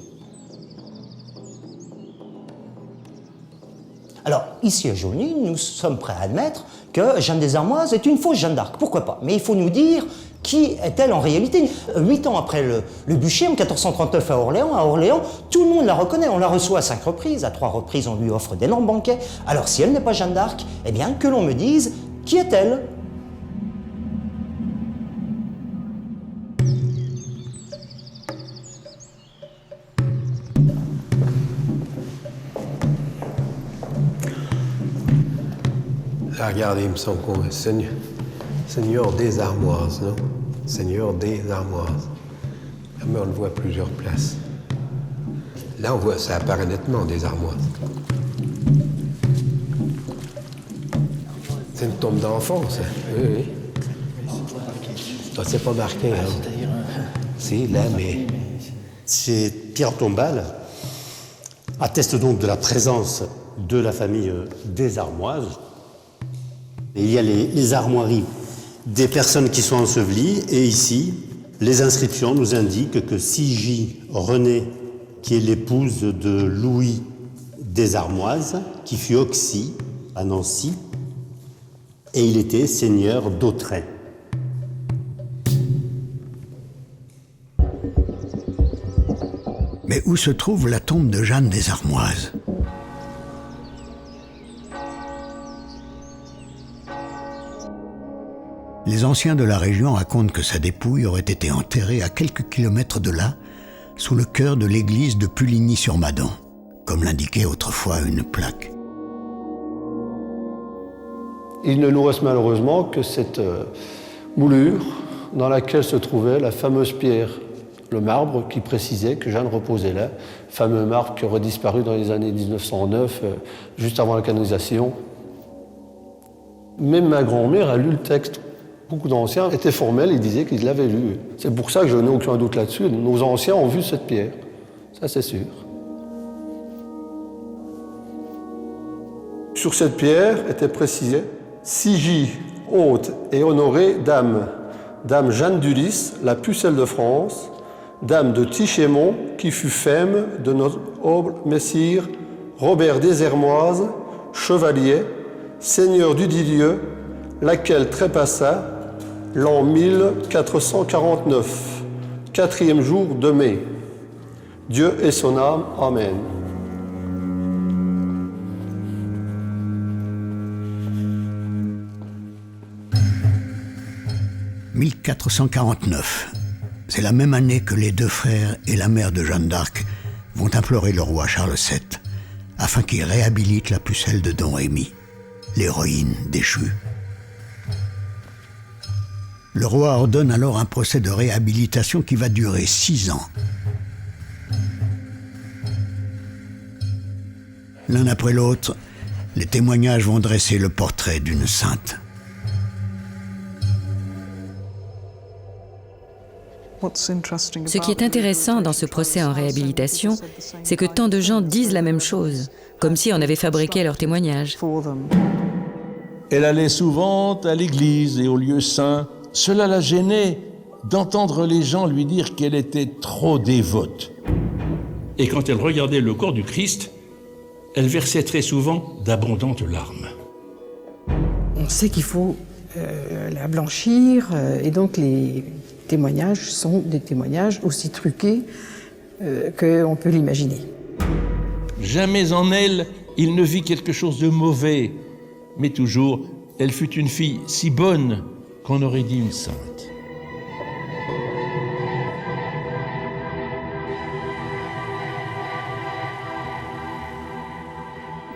Alors, ici à Jaulny, nous sommes prêts à admettre que Jeanne des Armoises est une fausse Jeanne d'Arc. Pourquoi pas? Mais il faut nous dire qui est-elle en réalité. 8 ans après le bûcher, en 1439 à Orléans, tout le monde la reconnaît. On la reçoit à 5 reprises. À 3 reprises, on lui offre d'énormes banquets. Alors, si elle n'est pas Jeanne d'Arc, que l'on me dise qui est-elle? Là, regardez, il me semble qu'on est Seigneur des Armoises, non? Seigneur des Armoises. Mais on le voit à plusieurs places. Là, on voit, ça apparaît nettement, des armoises. C'est une tombe d'enfant, ça. Oui. C'est pas marqué, hein? Si, là, mais... Ces pierres tombales attestent donc de la présence de la famille des Armoises. Et il y a les armoiries des personnes qui sont ensevelies, et ici, les inscriptions nous indiquent que Sigy Renée, qui est l'épouse de Louis des Armoises, qui fut Auxy à Nancy, et il était seigneur d'Autray. Mais où se trouve la tombe de Jeanne des Armoises? Les anciens de la région racontent que sa dépouille aurait été enterrée à quelques kilomètres de là, sous le chœur de l'église de Puligny-sur-Madon, comme l'indiquait autrefois une plaque. Il ne nous reste malheureusement que cette moulure dans laquelle se trouvait la fameuse pierre, le marbre qui précisait que Jeanne reposait là, fameux marbre qui aurait disparu dans les années 1909, juste avant la canonisation. Même ma grand-mère a lu le texte. Beaucoup d'anciens étaient formels et disaient qu'ils l'avaient lu. C'est pour ça que je n'ai aucun doute là-dessus. Nos anciens ont vu cette pierre. Ça, c'est sûr. Sur cette pierre était précisé « Sigy, haute et honorée dame, dame Jeanne d'Ulysse, la pucelle de France, dame de Tichémont, qui fut femme de notre noble messire Robert des Armoises, chevalier, seigneur du dit lieu, laquelle trépassa l'an 1449, 4e jour de mai. Dieu et son âme. Amen. « 1449. C'est la même année que les deux frères et la mère de Jeanne d'Arc vont implorer le roi Charles VII afin qu'il réhabilite la pucelle de Don Rémy, l'héroïne déchue. Le roi ordonne alors un procès de réhabilitation qui va durer 6 ans. L'un après l'autre, les témoignages vont dresser le portrait d'une sainte. Ce qui est intéressant dans ce procès en réhabilitation, c'est que tant de gens disent la même chose, comme si on avait fabriqué leur témoignage. Elle allait souvent à l'église et aux lieux saints. Cela la gênait d'entendre les gens lui dire qu'elle était trop dévote. Et quand elle regardait le corps du Christ, elle versait très souvent d'abondantes larmes. On sait qu'il faut la blanchir, et donc les témoignages sont des témoignages aussi truqués qu'on peut l'imaginer. Jamais en elle, il ne vit quelque chose de mauvais, mais toujours, elle fut une fille si bonne qu'on aurait dit une sainte.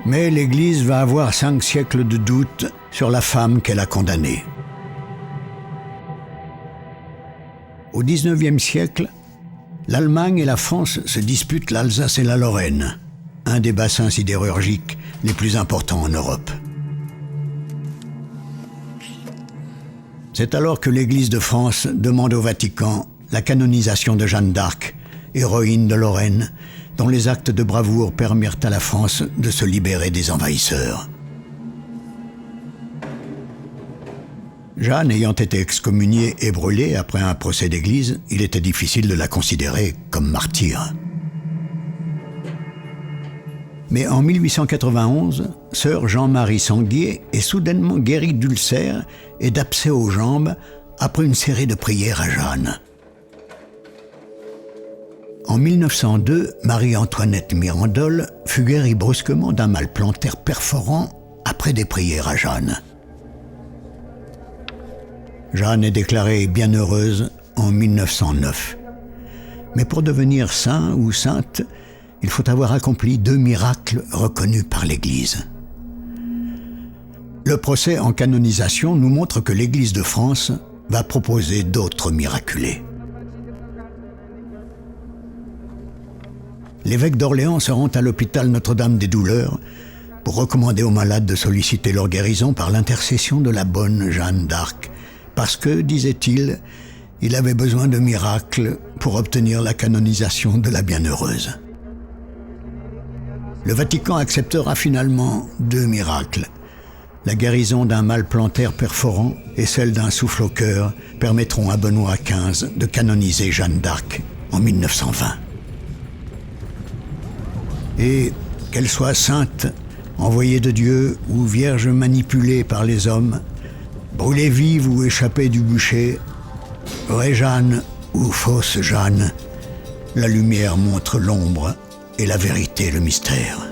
Mais l'Église va avoir 5 siècles de doute sur la femme qu'elle a condamnée. Au XIXe siècle, l'Allemagne et la France se disputent l'Alsace et la Lorraine, un des bassins sidérurgiques les plus importants en Europe. C'est alors que l'Église de France demande au Vatican la canonisation de Jeanne d'Arc, héroïne de Lorraine, dont les actes de bravoure permirent à la France de se libérer des envahisseurs. Jeanne ayant été excommuniée et brûlée après un procès d'église, il était difficile de la considérer comme martyre. Mais en 1891, sœur Jean-Marie Sanguier est soudainement guérie d'ulcères et d'abcès aux jambes après une série de prières à Jeanne. En 1902, Marie-Antoinette Mirandol fut guérie brusquement d'un mal plantaire perforant après des prières à Jeanne. Jeanne est déclarée bienheureuse en 1909. Mais pour devenir saint ou sainte, il faut avoir accompli 2 miracles reconnus par l'Église. Le procès en canonisation nous montre que l'Église de France va proposer d'autres miraculés. L'évêque d'Orléans se rend à l'hôpital Notre-Dame des Douleurs pour recommander aux malades de solliciter leur guérison par l'intercession de la bonne Jeanne d'Arc, parce que, disait-il, il avait besoin de miracles pour obtenir la canonisation de la bienheureuse. Le Vatican acceptera finalement 2 miracles. La guérison d'un mal plantaire perforant et celle d'un souffle au cœur permettront à Benoît XV de canoniser Jeanne d'Arc en 1920. Et qu'elle soit sainte, envoyée de Dieu ou vierge manipulée par les hommes, brûlée vive ou échappée du bûcher, vraie Jeanne ou fausse Jeanne, la lumière montre l'ombre et la vérité le mystère.